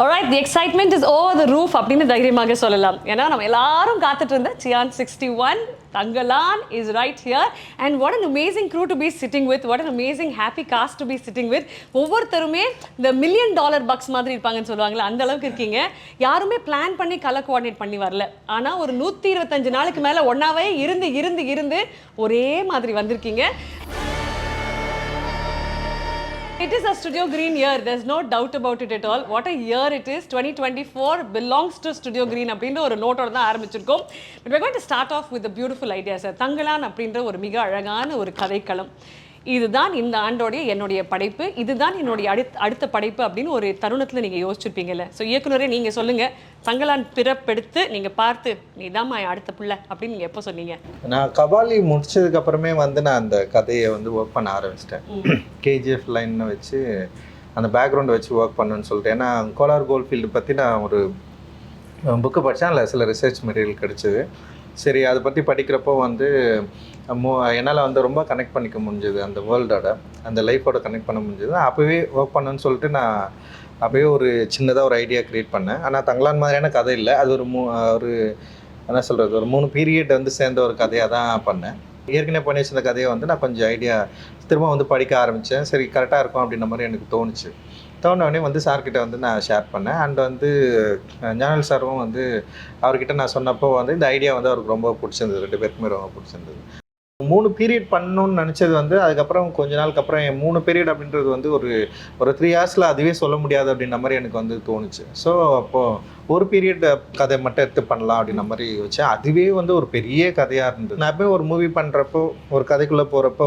Alright, the excitement is over the roof அப்படின்னு தைரியமாக சொல்லலாம். ஏன்னா நம்ம எல்லாரும் காத்துட்டு இருந்த cyan 61 Tangalan is right here, and what an amazing crew to be sitting with, what an amazing happy cast to be sitting with. ஒவ்வொருத்தருமே இந்த $1 million bucks மாதிரி இருப்பாங்கன்னு சொல்லுவாங்கல்ல, அந்த அளவுக்கு இருக்கீங்க. யாருமே பிளான் பண்ணி கலர் கோஆர்டினேட் பண்ணி வரல. ஆனா ஒரு 125 நாளுக்கு மேல ஒன்னாவே இருந்து ஒரே மாதிரி வந்திருக்கீங்க. It is a Studio Green year. There's no doubt about it at all. What a year it is. 2024 belongs to Studio Green அப்படின்ற ஒரு நோட்டோட தான் ஆரம்பிச்சிருக்கோம். But we're going to start off with a beautiful idea, sir. Thangalaan அப்படின்ற ஒரு மிக அழகான ஒரு கதைக்களம். இதுதான் இந்த ஆண்டோடைய என்னுடைய படைப்பு, இதுதான் என்னுடைய அடுத்த படைப்பு அப்படின்னு ஒரு தருணத்தில் நீங்கள் யோசிச்சிருப்பீங்கல்ல. ஸோ இயக்குனரே நீங்கள் சொல்லுங்கள், தங்கலான் பிறப்பெடுத்து நீங்கள் பார்த்து நீதான் அடுத்த பிள்ளை அப்படின்னு நீங்கள் எப்போ சொன்னீங்க? நான் கபாலி முடிச்சதுக்கு அப்புறமே நான் அந்த கதையை ஒர்க் பண்ண ஆரம்பிச்சிட்டேன். கேஜிஎஃப் லைன்னு வச்சு அந்த பேக்ரவுண்டை வச்சு ஒர்க் பண்ணுன்னு சொல்லிட்டு. ஏன்னா கோலார் கோல்ஃபீல்டு பற்றி நான் ஒரு புக்கு படித்தேன், அதில் சில ரிசர்ச் மெட்டீரியல் கிடச்சிது. சரி, அதை பற்றி படிக்கிறப்போ என்னால் ரொம்ப கனெக்ட் பண்ணிக்க முடிஞ்சது, அந்த வேர்ல்டோட அந்த லைஃபோட கனெக்ட் பண்ண முடிஞ்சது. அப்போவே ஒர்க் பண்ணணுன்னு சொல்லிட்டு நான் அப்போவே ஒரு சின்னதாக ஒரு ஐடியா க்ரியேட் பண்ணேன். ஆனால் தங்கலான் மாதிரியான கதை இல்லை, அது ஒரு என்ன சொல்கிறது, ஒரு 3 பீரியட் சேர்ந்த ஒரு கதையாக தான் பண்ணேன். ஏற்கனவே பண்ணி வச்சிருந்த கதையை நான் கொஞ்சம் ஐடியா திரும்ப படிக்க ஆரம்பித்தேன். சரி, கரெக்டாக இருக்கும் அப்படின்ற மாதிரி எனக்கு தோணுச்சு. தோணுனே சார்கிட்ட நான் ஷேர் பண்ணேன். அண்ட் ஞானல் சாரும் அவர்கிட்ட நான் சொன்னப்போ இந்த ஐடியா அவருக்கு ரொம்ப பிடிச்சிருந்தது, 2 பேருக்குமே ரொம்ப பிடிச்சிருந்தது. 3 பீரியட் பண்ணணும்னு நினச்சது அதுக்கப்புறம் கொஞ்ச நாளுக்கு அப்புறம் 3 பீரியட் அப்படின்றது ஒரு 3 ஹவர்ஸில் அதுவே சொல்ல முடியாது அப்படின்ற மாதிரி எனக்கு தோணுச்சு. ஸோ அப்போது ஒரு பீரியட் கதை மட்டும் எடுத்து பண்ணலாம் அப்படின்ற மாதிரி வச்சேன். அதுவே ஒரு பெரிய கதையாக இருந்தது. நான் எப்போயும் ஒரு மூவி பண்ணுறப்போ, ஒரு கதைக்குள்ளே போகிறப்போ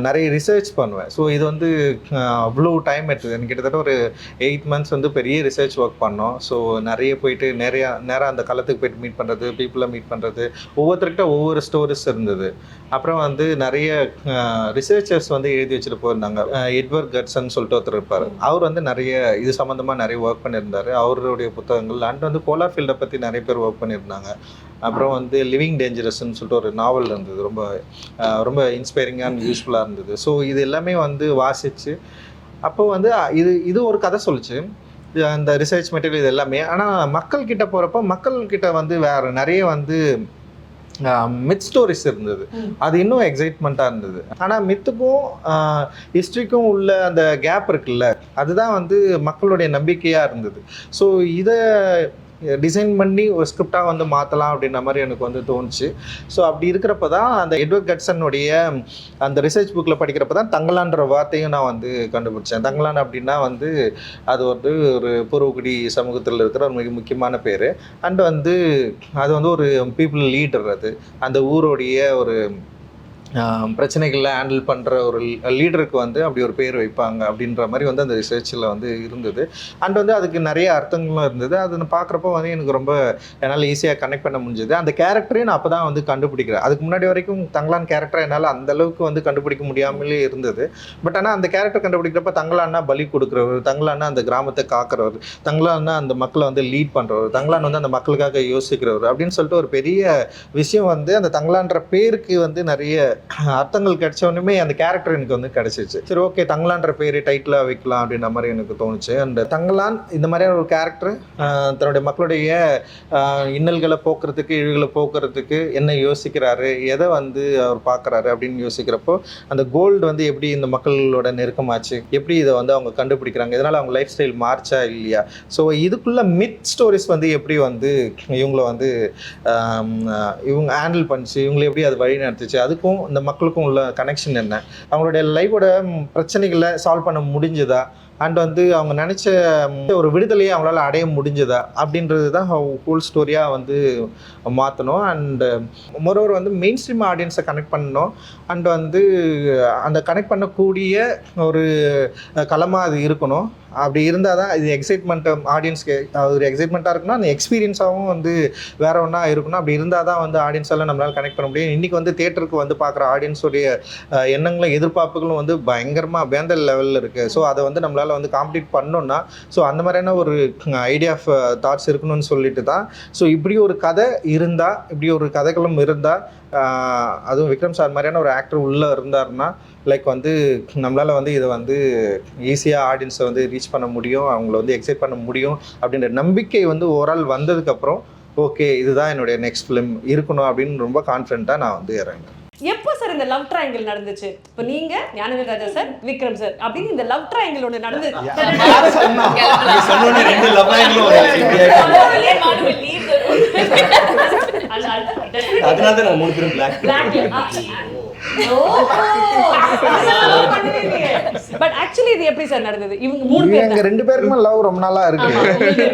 நிறைய ரிசர்ச் பண்ணுவேன். ஸோ இது அவ்வளோ டைம் எடுத்தது. எனக்கு கிட்டத்தட்ட ஒரு 8 months பெரிய ரிசர்ச் ஒர்க் பண்ணோம். ஸோ நிறைய போயிட்டு நேராக அந்த களத்துக்கு போயிட்டு மீட் பண்ணுறது, பீப்புளை மீட் பண்ணுறது, ஒவ்வொருத்தர்கிட்ட ஒவ்வொரு ஸ்டோரிஸ் இருந்தது. அப்புறம் நிறைய ரிசர்ச்சர்ஸ் எழுதி வச்சுட்டு போயிருந்தாங்க. எட்வர்ட் கட்சன் சொல்லிட்டு ஒருத்தர் இருப்பார். அவர் நிறைய இது சம்மந்தமாக நிறைய ஒர்க் பண்ணியிருந்தார். அவருடைய புத்தகங்கள் அண்ட் கோலார் ஃபீல்டை பற்றி நிறைய பேர் ஒர்க் பண்ணியிருந்தாங்க. அப்புறம் லிவிங் டேஞ்சரஸ்ன்னு சொல்லிட்டு ஒரு நாவல் இருந்தது, ரொம்ப ரொம்ப இன்ஸ்பைரிங்காக அண்ட் யூஸ்ஃபுல்லாக இருந்தது. ஸோ இது எல்லாமே வாசித்து அப்போது இது ஒரு கதை சொல்லிச்சு, அந்த ரிசர்ச் மெட்டீரியல் இது எல்லாமே. ஆனால் மக்கள்கிட்ட போகிறப்போ மக்கள்கிட்ட வேறு நிறைய மித் ஸ்டோரிஸ் இருந்தது. அது இன்னும் எக்ஸைட்மெண்ட்டாக இருந்தது. ஆனால் மித்துக்கும் ஹிஸ்ட்ரிக்கும் உள்ள அந்த கேப் இருக்குல்ல, அதுதான் மக்களுடைய நம்பிக்கையாக இருந்தது. ஸோ இதை டிசைன் பண்ணி ஒரு ஸ்கிரிப்டாக மாற்றலாம் அப்படின்ற மாதிரி எனக்கு தோணுச்சு. ஸோ அப்படி இருக்கிறப்ப தான் அந்த எட்வர்ட் கட்சனுடைய அந்த ரிசர்ச் புக்கில் படிக்கிறப்ப தான் தங்கலான்ற வார்த்தையும் நான் கண்டுபிடிச்சேன். தங்கலான் அப்படின்னா அது ஒரு பூர்வகுடி சமூகத்தில் இருக்கிற ஒரு மிக முக்கியமான பேர். அண்ட் அது ஒரு பீப்புள் லீடர். அது அந்த ஊருடைய ஒரு பிரச்சனைகளில் ஹேண்டில் பண்ணுற ஒரு லீடருக்கு அப்படி ஒரு பேர் வைப்பாங்க அப்படின்ற மாதிரி அந்த ரிசர்ச்சில் இருந்தது. அண்ட் அதுக்கு நிறைய அர்த்தங்களும் இருந்தது. அது பார்க்குறப்போ எனக்கு ரொம்ப என்னால் ஈஸியாக கனெக்ட் பண்ண முடிஞ்சது. அந்த கேரக்டரையும் நான் அப்போ தான் கண்டுபிடிக்கிறேன். அதுக்கு முன்னாடி வரைக்கும் தங்கலான் கேரக்டரை என்னால் அந்தளவுக்கு கண்டுபிடிக்க முடியாமலே இருந்தது. பட் ஆனால் அந்த கேரக்டர் கண்டுபிடிக்கிறப்ப தங்கலான்னா பலி கொடுக்குறவர், தங்கலான்னா அந்த கிராமத்தை காக்கிறவர், தங்கலான்னா அந்த மக்களை லீட் பண்ணுறவர், தங்கலான் அந்த மக்களுக்காக யோசிக்கிறவர் அப்படின்னு சொல்லிட்டு ஒரு பெரிய விஷயம் அந்த தங்கலான்ற பேருக்கு நிறைய அர்த்தங்கள் கிடைச்சவனுமே அந்த கேரக்டர் எனக்கு கிடைச்சிச்சு. சரி, ஓகே, தங்கலான்ற பேர் டைட்டிலாக வைக்கலாம் அப்படின்ற மாதிரி எனக்கு தோணுச்சு. அண்ட் தங்கலான் இந்த மாதிரியான ஒரு கேரக்டர் தன்னுடைய மக்களுடைய இன்னல்களை போக்குறதுக்கு, இழிவுகளை போக்குறதுக்கு என்ன யோசிக்கிறாரு, எதை அவர் பார்க்குறாரு அப்படின்னு யோசிக்கிறப்போ அந்த கோல்டு எப்படி இந்த மக்களோட நெருக்கமாச்சு, எப்படி இதை அவங்க கண்டுபிடிக்கிறாங்க, இதனால் அவங்க லைஃப் ஸ்டைல் மார்ச்சா இல்லையா. ஸோ இதுக்குள்ள மித் ஸ்டோரிஸ் எப்படி இவங்களை இவங்க ஹேண்டில் பண்ணிச்சு, இவங்களை எப்படி அது வழி நடத்துச்சு, அதுக்கும் இந்த மக்களுக்கும் உள்ள கனெக்ஷன் என்ன, அவங்களுடைய லைஃபோட பிரச்சனைகளை சால்வ் பண்ண முடிஞ்சதா, அண்ட் அவங்க நினச்ச ஒரு விடுதலையை அவங்களால அடைய முடிஞ்சதா அப்படின்றது தான் ஹோல் ஸ்டோரியாக மாற்றணும். அண்டு மொரோவர் மெயின் ஸ்ட்ரீம் ஆடியன்ஸை கனெக்ட் பண்ணணும். அண்ட் அந்த கனெக்ட் பண்ணக்கூடிய ஒரு களமாக அது இருக்கணும். அப்படி இருந்தால் தான் இது எக்ஸைட்மெண்ட் ஆடியன்ஸ்க்கு ஒரு எக்ஸைட்மெண்ட்டாக இருக்குன்னா அந்த எக்ஸ்பீரியன்ஸாகவும் வேறு ஒன்றா இருக்கணும். அப்படி இருந்தால் தான் ஆடியன்ஸால் நம்மளால் கனெக்ட் பண்ண முடியும். இன்றைக்கி தேட்டருக்கு பார்க்குற ஆடியன்ஸுடைய எண்ணங்களும் எதிர்பார்ப்புகளும் பயங்கரமாக வேந்த லெவலில் இருக்குது. ஸோ அதை நம்மளால் காம்ப்ளீட் பண்ணோன்னா ஸோ அந்த மாதிரியான ஒரு ஐடியா ஆஃப் தாட்ஸ் இருக்கணும்னு சொல்லிட்டு தான். ஸோ இப்படி ஒரு கதை இருந்தால், இப்படி ஒரு கதைகளும் இருந்தால் அதுவும் விக்ரம் சார் மாதிரியான ஒரு ஆக்டர் உள்ளே இருந்தாருன்னா லைக் வந்து நம்மளால் வந்து இதை வந்து ஈஸியாக ஆடியன்ஸை வந்து ரீச் பண்ண முடியும், அவங்கள வந்து எக்ஸைட் பண்ண முடியும் அப்படின்ற நம்பிக்கை வந்து ஓவரால் வந்ததுக்கப்புறம் ஓகே இதுதான் என்னுடைய நெக்ஸ்ட் ஃபிலிம் இருக்கணும் அப்படின்னு ரொம்ப கான்ஃபிடென்ட்டாக நான் வந்து இறங்கினேன். எப்போ சார் இந்த லவ் ட்ரையாங்கிள் நடந்துச்சு? இப்போ நீங்க ஞானவேல் ராஜா சார், விக்ரம் சார் அப்படின்னு இந்த லவ் ட்ரையாங்கிள் ஒன்று நடந்து அதனால 3 பேரும் பிளாக். பட் ஆக்சுவலி இது எப்படி சார் நடந்தது? இவங்க 3 பேர் எங்க 2 பேருக்குமே லவ் ரொம்ப நாளா இருக்கு.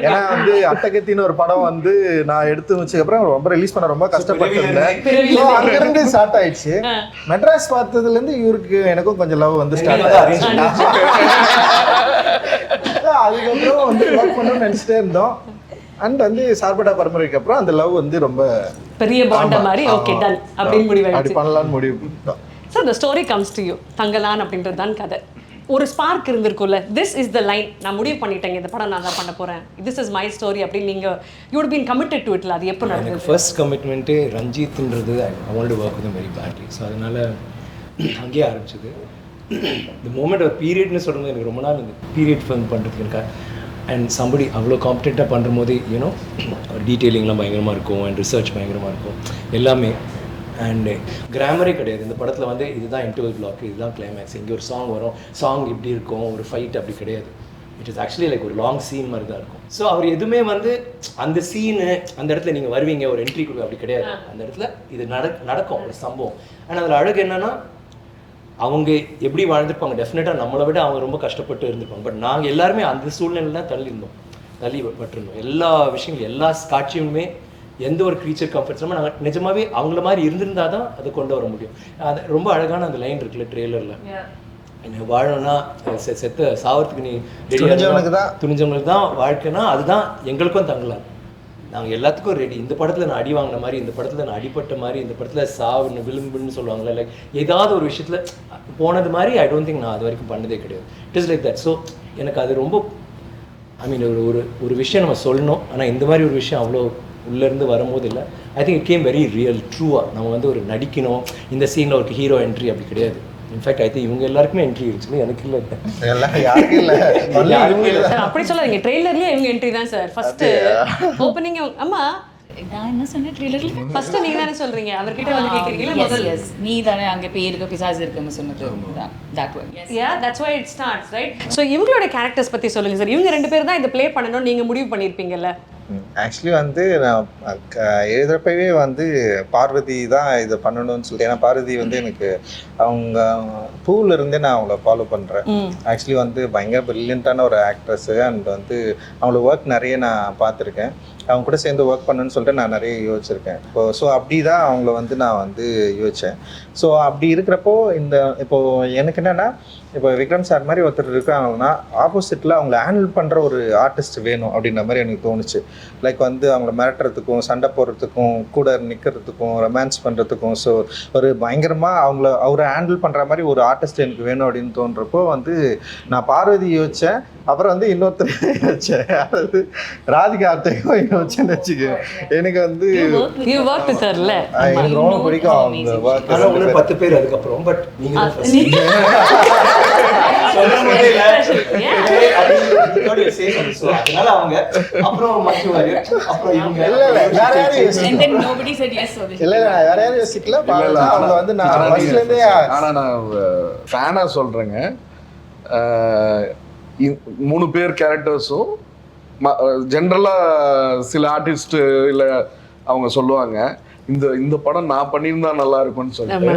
ஏன்னா வந்து அட்டகத்தின்னு ஒரு படம் வந்து நான் எடுத்து வச்சதுக்கு அப்புறம் ரொம்ப ரிலீஸ் பண்ண ரொம்ப கஷ்டப்பட்டிருந்தேன். அங்க இருந்து ஸ்டார்ட் ஆயிடுச்சு. மெட்ராஸ் பார்த்ததுல இருந்து இவருக்கு எனக்கும் கொஞ்சம் லவ் வந்து ஸ்டார்ட் ஆயிடுச்சு. அதுக்கப்புறம் வந்து ஒர்க் பண்ணணும்னு நினைச்சிட்டே இருந்தோம். அண்ட் வந்து சார்பட்டா பரம்பரைக்கு அப்புறம் அந்த லவ் வந்து ரொம்ப பெரிய பாண்ட மாதிரி ஓகே டன் அப்படின்னு முடிவாயிடுச்சு. அப்படி பண்ணலாம்னு முடிவு பண்ணிட்டோம். So the story comes to you. Thangalaan அப்படின்றது தான் கதை. ஒரு ஸ்பார்க் இருந்திருக்கும்ல, திஸ் இஸ் த லைன், நான் முடிவு பண்ணிட்டேங்க இந்த படம் நான் தான் பண்ண போகிறேன், திஸ் இஸ் மை ஸ்டோரி அப்படின்னு நீங்கள் you would been committed to இட்ல. அது எப்போ நடந்தது? ஃபர்ஸ்ட் கமிட்மெண்ட்டு ரஞ்சித்ன்றது I want to work with very badly. So அதனால் அங்கேயே ஆரம்பிச்சது. இந்த மூமெண்ட் ஒரு பீரியட்னு சொல்கிறது எனக்கு ரொம்ப நாள் இந்த பீரியட் ஃபிலிம் பண்ணுறதுக்கு எனக்கு அண்ட் சம்படி அவ்வளோ காம்படெண்ட்டாக பண்ணுற போது யூனோ டீட்டெயிலிங்லாம் பயங்கரமாக இருக்கும் அண்ட் ரிசர்ச் பயங்கரமாக இருக்கும் எல்லாமே. அண்டு கிராமரே கிடையாது இந்த படத்தில் வந்து இதுதான் இன்டர்வல் பிளாக், இதுதான் கிளைமேக்ஸ், இங்கே ஒரு சாங் வரும், சாங் இப்படி இருக்கும், ஒரு ஃபைட் அப்படி கிடையாது. இட் இஸ் ஆக்சுவலி லைக் ஒரு லாங் சீன் மாதிரி தான் இருக்கும். ஸோ அவர் எதுவுமே வந்து அந்த சீனு அந்த இடத்துல நீங்கள் வருவீங்க ஒரு என்ட்ரி கொடுக்க அப்படி கிடையாது. அந்த இடத்துல இது நடக்கும் ஒரு சம்பவம். ஆனால் அதில் அழகு என்னென்னா அவங்க எப்படி வாழ்ந்துருப்பாங்க, டெஃபினட்டாக நம்மளை விட அவங்க ரொம்ப கஷ்டப்பட்டு இருந்திருப்பாங்க. பட் நாங்கள் எல்லாருமே அந்த சூழ்நிலையில் தான் தள்ளிப்பட்டிருந்தோம். எல்லா விஷயங்களும் எல்லா காட்சியுமே எந்த ஒரு க்ரீச்சர் கம்ஃபர்ட்ஸுமே நாங்கள் நிஜமாகவே அவங்கள மாதிரி இருந்திருந்தால் தான் அதை கொண்டு வர முடியும். அது ரொம்ப அழகான அந்த லைன் இருக்குல்ல ட்ரெய்லரில், என்ன வாழணும்னா செத்த சாவறதுக்கு நீ துணிஞ்சவங்களுக்கு தான் வாழ்க்கைனா அதுதான் எங்களுக்கும் தங்கலாம், நாங்கள் எல்லாத்துக்கும் ரெடி. இந்த படத்தில் நான் அடி வாங்கின மாதிரி, இந்த படத்தில் நான் அடிப்பட்ட மாதிரி, இந்த படத்தில் சாவுன்னு விளிம்புன்னு சொல்லுவாங்கள்ல, லைக் ஏதாவது ஒரு விஷயத்தில் போனது மாதிரி ஐ டோன்ட் திங்க் நான் அது வரைக்கும் பண்ணதே கிடையாது. It is like that. So எனக்கு அது ரொம்ப ஐ மீன் ஒரு விஷயம் நம்ம சொல்லணும், ஆனால் இந்த மாதிரி ஒரு விஷயம் அவ்வளோ உள்ளேருந்து வரும்போது இல்லை. I think it came very real ட்ரூவாக. நம்ம வந்து ஒரு நடிக்கணும், இந்த சீனில் ஒரு ஹீரோ என்ட்ரி அப்படி கிடையாது. இன்ஃபேக்ட் ஐ திங்க் இவங்க எல்லாருக்குமே என்ட்ரி இருந்துச்சு, எனக்கு இல்லை. அப்படி சொல்லாதீங்க, ட்ரெய்லர்லயே இவங்க என்ட்ரி தான் சார். ஃபர்ஸ்ட் ஓப்பனிங் அம்மா நான் என்ன சொன்னேன் ட்ரெய்லர்ல? ஃபர்ஸ்ட் நீங்க தானே சொல்றீங்க, அவர்கிட்ட வந்து கேக்குறீங்களா முதல்ல? எஸ் நீ தானே அங்க பேருக்கு பிசாசு இருக்குன்னு சொன்னது that one. Yeah, that's why it starts, right? So இவங்களோட கேரக்டர்ஸ் பத்தி சொல்லுங்க சார். இவங்க 2 பேர் தான் இதை ப்ளே பண்ணணும்னு நீங்க முடிவு பண்ணிருப்பீங்கல்ல? ஆக்சுவலி வந்து நான் எழுதுறப்பவே வந்து பார்வதி தான் இதை பண்ணணும்னு சொல்லிட்டு, ஏன்னா பார்வதி வந்து எனக்கு அவங்க பூவில் இருந்தே நான் அவங்கள ஃபாலோ பண்ணுறேன். ஆக்சுவலி வந்து பயங்கர ப்ரில்லியண்ட்டான ஒரு ஆக்ட்ரஸ்ஸு. அண்ட் வந்து அவங்கள ஒர்க் நிறைய நான் பார்த்துருக்கேன். அவங்க கூட சேர்ந்து ஒர்க் பண்ணணும்னு சொல்லிட்டு நான் நிறைய யோசிச்சிருக்கேன். ஸோ அப்படி தான் அவங்கள வந்து நான் வந்து யோசித்தேன். ஸோ அப்படி இருக்கிறப்போ இப்போது எனக்கு என்னென்னா, இப்போ விக்ரம் சார் மாதிரி ஒருத்தர் இருக்காங்கன்னா ஆப்போசிட்டில் அவங்கள ஹேண்டில் பண்ணுற ஒரு ஆர்டிஸ்ட் வேணும் அப்படின்ற மாதிரி எனக்கு தோணுச்சு. லைக் வந்து அவங்கள மிரட்டுறதுக்கும், சண்டை போடுறதுக்கும், கூட நிற்கிறதுக்கும், ரொமான்ஸ் பண்ணுறதுக்கும், ஸோ ஒரு பயங்கரமாக அவரை ஹேண்டில் பண்ணுற மாதிரி ஒரு ஆர்டிஸ்ட் எனக்கு வேணும் அப்படின்னு தோன்றப்போ வந்து நான் பார்வதி யோசித்தேன். அப்புறம் வந்து இன்னொருத்தர் யோசித்தேன், அதாவது ராதிகா ஆர்த்தையும் யோசிச்சேன்னு வச்சுக்கேன். எனக்கு வந்து எனக்கு ரொம்ப பிடிக்கும் அவங்க ஒர்க். 10 பேர் அதுக்கப்புறம் பட் நீங்கள் அதனால அவங்க அப்புறம் மற்றவங்க அப்புறம் இவங்க வேற யாரும் யோசிக்கல. அவங்க வந்து நான் ஃபர்ஸ்ட்ல இருந்தே ஆனால் நான் ஃபேனாக சொல்கிறேங்க. 3 பேர் கேரக்டர்ஸும் ஜென்ரலாக சில ஆர்டிஸ்ட் இல்லை அவங்க சொல்லுவாங்க இந்த படம் நான் பண்ணியிருந்தா நல்லா இருக்கும்னு சொல்லிட்டு,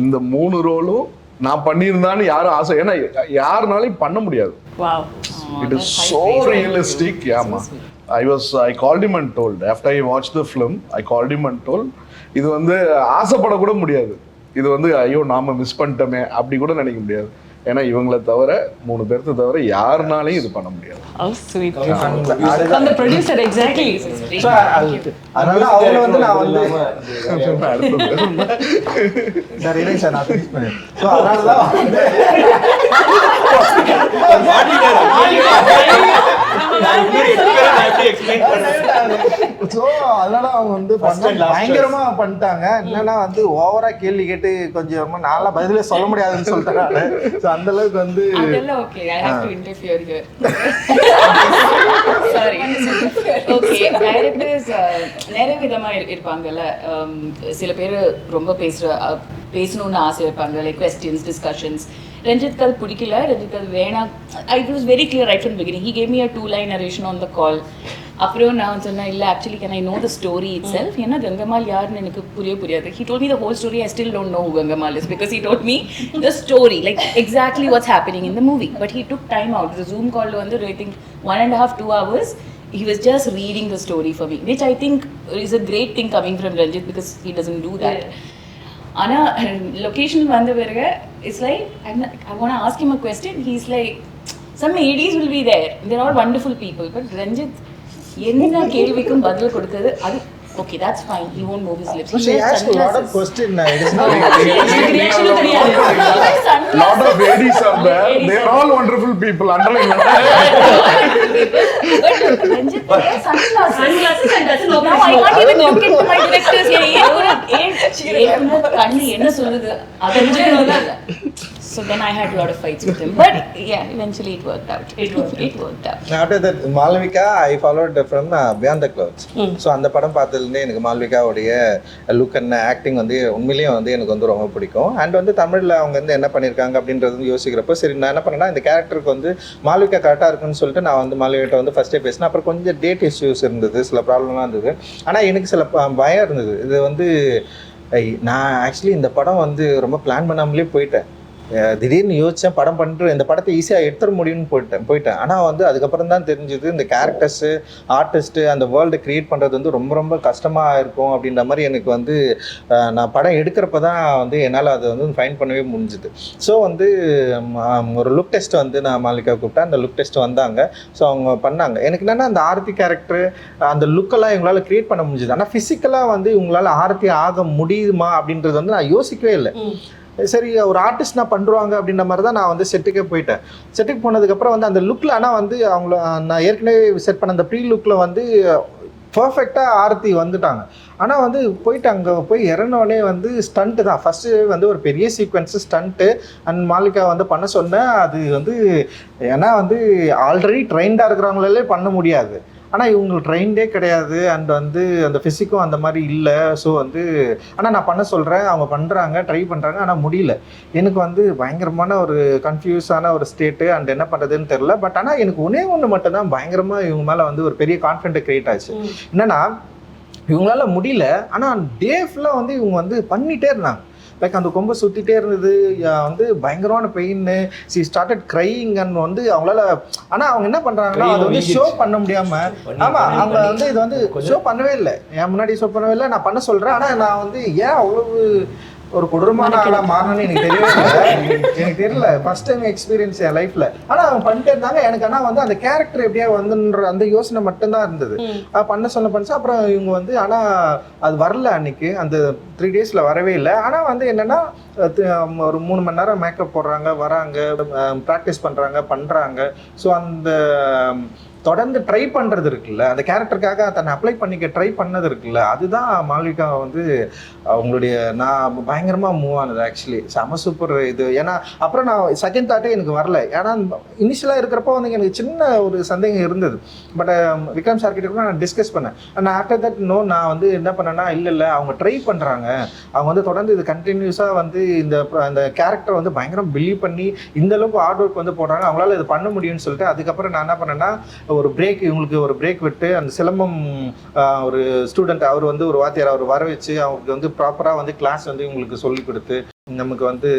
இந்த 3 ரோலும் நான் பண்ணியிருந்தான்னு யாரும் ஆசை, ஏன்னா யாருனாலையும் பண்ண முடியாது. It is so realistic. ஆமா, I called him and told, after I watched the film I called him and told, இது வந்து ஆசைப்படக்கூட முடியாது, இது வந்து ஐயோ நாம மிஸ் பண்ணிட்டோமே அப்படி கூட நினைக்க முடியாது. ஏன்னா இவங்களை தவிர 3 பேர்த்த தவிர யாருனாலையும் இது பண்ண முடியாது. அதனால அவங்க வந்து நான் வந்து சார் இல்லை சார் நான் ஃபினிஷ் பண்ணேன். ஸோ அதனால அவங்க வந்து பயங்கரமா பண்ணிட்டாங்க. என்னன்னா வந்து ஓவரா கேள்வி கேட்டு கொஞ்சம் நாளா பதிலே சொல்ல முடியாதுன்னு சொல்லிட்டாங்க. ஸோ அந்த அளவுக்கு வந்து அதெல்லாம் okay. I have to interfere here. Sorry. Okay, directors நிறைய விதமா இருப்பாங்கல்ல. சில பேர் ரொம்ப பேசணும்னு ஆசை இருப்பாங்க, லைக் கொஸ்டின்ஸ், டிஸ்கஷன்ஸ். ரஞ்சித் அது பிடிக்கல, ரஞ்சித் அது வேணாம். I was very clear right from beginning. He gave me a 2-line narration on the call. அப்புறம் நான் சொன்னேன், இல்லை actually can I know the story itself. ஏன்னா கங்கம்மாள் யாருன்னு எனக்கு புரியாது. He told me the whole story. I still don't know Gangammal is because he told me the story, like exactly what's happening in the movie. But he took time out. The zoom காலில் வந்து I think 1.5-2 hours he was just reading the story for me, which I think is a great thing coming from Ranjit because he doesn't do that. Ana location vanda verga, it's like I want to ask him a question. He's like, some ADs will be there, they're all wonderful people, but Ranjit enna kelvikkum badal kodukadhu adu okay, that's fine. He won't move his lips. She asked a lot of questions. It is not lot of ladies are there. They are all wonderful people. Underline. But Ranjit sunglasses and doesn't know. Now I can't even look into my directors. Kanni enna solludu adha. So then I had a lot of fights with him. But yeah, eventually it worked out. It worked out. After that, Malvika, I followed from Beyond the Clouds. So அந்த படம் பார்த்ததுலேருந்தே எனக்கு மால்விகாவுடைய look and acting வந்து உண்மையிலேயே வந்து எனக்கு வந்து ரொம்ப பிடிக்கும். அண்ட் வந்து தமிழில் அவங்க வந்து என்ன பண்ணியிருக்காங்க அப்படின்றது வந்து யோசிக்கிறப்போ சரி நான் என்ன பண்ணேன்னா இந்த கேரக்டருக்கு வந்து மால்விகா கரெக்டாக இருக்குன்னு சொல்லிட்டு நான் வந்து மால்விகிட்ட வந்து ஃபஸ்ட்டே பேசினேன். அப்புறம் கொஞ்சம் டேட் இஷ்யூஸ் இருந்தது, சில ப்ராப்ளம்லாம் இருந்தது. ஆனால் எனக்கு சில பயம் இருந்தது. இது வந்து நான் ஆக்சுவலி இந்த படம் வந்து ரொம்ப பிளான் பண்ணாமலே போயிட்டேன். திடீர்னு யோசித்தேன், படம் பண்ணிட்டு இந்த படத்தை ஈஸியாக எடுத்துட முடியும்னு போயிட்டேன். ஆனால் வந்து அதுக்கப்புறம் தான் தெரிஞ்சுது இந்த கேரக்டர்ஸு, ஆர்டிஸ்ட்டு, அந்த வேர்ல்டு க்ரியேட் பண்ணுறது வந்து ரொம்ப ரொம்ப கஷ்டமாக இருக்கும் அப்படின்ற மாதிரி எனக்கு வந்து நான் படம் எடுக்கிறப்ப தான் வந்து என்னால் அதை வந்து ஃபைண்ட் பண்ணவே முடிஞ்சுது. ஸோ வந்து ஒரு லுக் டெஸ்ட் வந்து நான் மாலிகா கூப்பிட்டேன். அந்த லுக் டெஸ்ட் வந்தாங்க. ஸோ அவங்க பண்ணாங்க. எனக்கு என்னென்னா அந்த ஆரத்தி கேரக்டர் அந்த லுக்கெல்லாம் இவங்களால் க்ரியேட் பண்ண முடிஞ்சுது. ஆனால் ஃபிசிக்கலாக வந்து இவங்களால் ஆரத்தி ஆக முடியுமா அப்படின்றது வந்து நான் யோசிக்கவே இல்லை. சரி ஒரு ஆர்டிஸ்ட் நான் பண்ணுறாங்க அப்படின்ற மாதிரி தான் நான் வந்து செட்டுக்கே போயிட்டேன். செட்டுக்கு போனதுக்கப்புறம் வந்து அந்த லுக்கில் ஆனால் வந்து அவங்கள நான் ஏற்கனவே செட் பண்ண அந்த ப்ரீ லுக்கில் வந்து பர்ஃபெக்டாக ஆரத்தி வந்துட்டாங்க. ஆனால் வந்து போயிட்டு அங்கே போய் இறங்கினோடனே வந்து ஸ்டண்ட்டு தான் ஃபஸ்ட்டு வந்து ஒரு பெரிய சீக்வன்ஸு ஸ்டண்ட்டு அண்ட் மாலிகா வந்து பண்ண சொன்னேன். அது வந்து ஏன்னா வந்து ஆல்ரெடி ட்ரெயின்டாக இருக்கிறவங்களே பண்ண முடியாது. ஆனால் இவங்க ட்ரெயின்டே கிடையாது. அண்ட் வந்து அந்த ஃபிசிக்கும் அந்த மாதிரி இல்லை. ஸோ வந்து ஆனால் நான் பண்ண சொல்கிறேன், அவங்க பண்ணுறாங்க, ட்ரை பண்ணுறாங்க, ஆனால் முடியல. எனக்கு வந்து பயங்கரமான ஒரு கன்ஃபியூஸான ஒரு ஸ்டேட்டு. அண்ட் என்ன பண்ணுறதுன்னு தெரில. பட் ஆனால் எனக்கு ஒன்று மட்டும்தான் பயங்கரமாக இவங்க மேலே வந்து ஒரு பெரிய கான்ஃபிடென்ட் க்ரியேட் ஆச்சு. என்னென்னா இவங்களால முடியல, ஆனால் டே ஃபுல்லாக வந்து இவங்க வந்து பண்ணிகிட்டே இருந்தாங்க. லைக் அந்த கொம்பை சுற்றிட்டே இருந்தது, வந்து பயங்கரமான pain. C started crying and வந்து அவங்களால. ஆனால் அவங்க என்ன பண்ணுறாங்கன்னா அதை வந்து ஷோ பண்ண முடியாமல், ஆமாம் அவங்க வந்து இதை வந்து ஷோ பண்ணவே இல்லை. என் முன்னாடி ஷோ பண்ணவே இல்லை. நான் பண்ண சொல்கிறேன். ஆனால் நான் வந்து ஏன் அவ்வளவு ஒரு கொடூரமான ஆளாக மாறணும்னு எனக்கு தெரியவே இல்லை. எனக்கு தெரியல, ஃபர்ஸ்ட் டைம் எக்ஸ்பீரியன்ஸ் என் லைஃப்பில். ஆனால் அவங்க பண்ணிட்டே இருந்தாங்க. எனக்கு ஆனால் வந்து அந்த கேரக்டர் எப்படியா வந்துன்ற அந்த யோசனை மட்டும்தான் இருந்தது. பண்ண பண்ணிச்சு. அப்புறம் இவங்க வந்து ஆனால் அது வரல அன்னைக்கு, அந்த 3 days வரவே இல்லை. ஆனால் வந்து என்னென்னா ஒரு 3 மணி நேரம் மேக்கப் போடுறாங்க, வராங்க, ப்ராக்டிஸ் பண்ணுறாங்க. ஸோ அந்த தொடர்ந்து ட்ரை பண்ணுறது இருக்குல்ல, அந்த கேரக்டருக்காக தன்னை அப்ளை பண்ணிக்க ட்ரை பண்ணது இருக்குல்ல, அதுதான் மால்விகா வந்து அவங்களுடைய நான் பயங்கரமாக மூவ் ஆனது. ஆக்சுவலி செம சூப்பர் இது. ஏன்னா அப்புறம் நான் செகண்ட் தாட்டே எனக்கு வரல. ஏன்னா இனிஷியலாக இருக்கிறப்போ வந்து எனக்கு சின்ன ஒரு சந்தேகம் இருந்தது. பட் விக்ரம் சார் கிட்ட கூட நான் டிஸ்கஸ் பண்ணேன். நான் ஆஃப்டர் தட் நான் வந்து என்ன பண்ணேன்னா இல்லை அவங்க ட்ரை பண்ணுறாங்க, அவங்க வந்து தொடர்ந்து இது கண்டினியூஸாக வந்து இந்த கேரக்டர் வந்து பயங்கரம் பிலீவ் பண்ணி இந்தளவுக்கு ஹார்ட் ஒர்க் வந்து போடுறாங்க, அவங்களால இது பண்ண முடியும்னு சொல்லிட்டு அதுக்கப்புறம் நான் என்ன பண்ணேன்னா ஒரு பிரேக், இவங்களுக்கு ஒரு பிரேக் விட்டு அந்த சிலம்பம் ஒரு ஸ்டூடெண்ட் அவர் வந்து ஒரு வாத்தியார் அவர் வர வச்சு அவங்களுக்கு வந்து ப்ராப்பராக வந்து கிளாஸ் வந்து இவங்களுக்கு சொல்லி கொடுத்து நமக்கு வந்து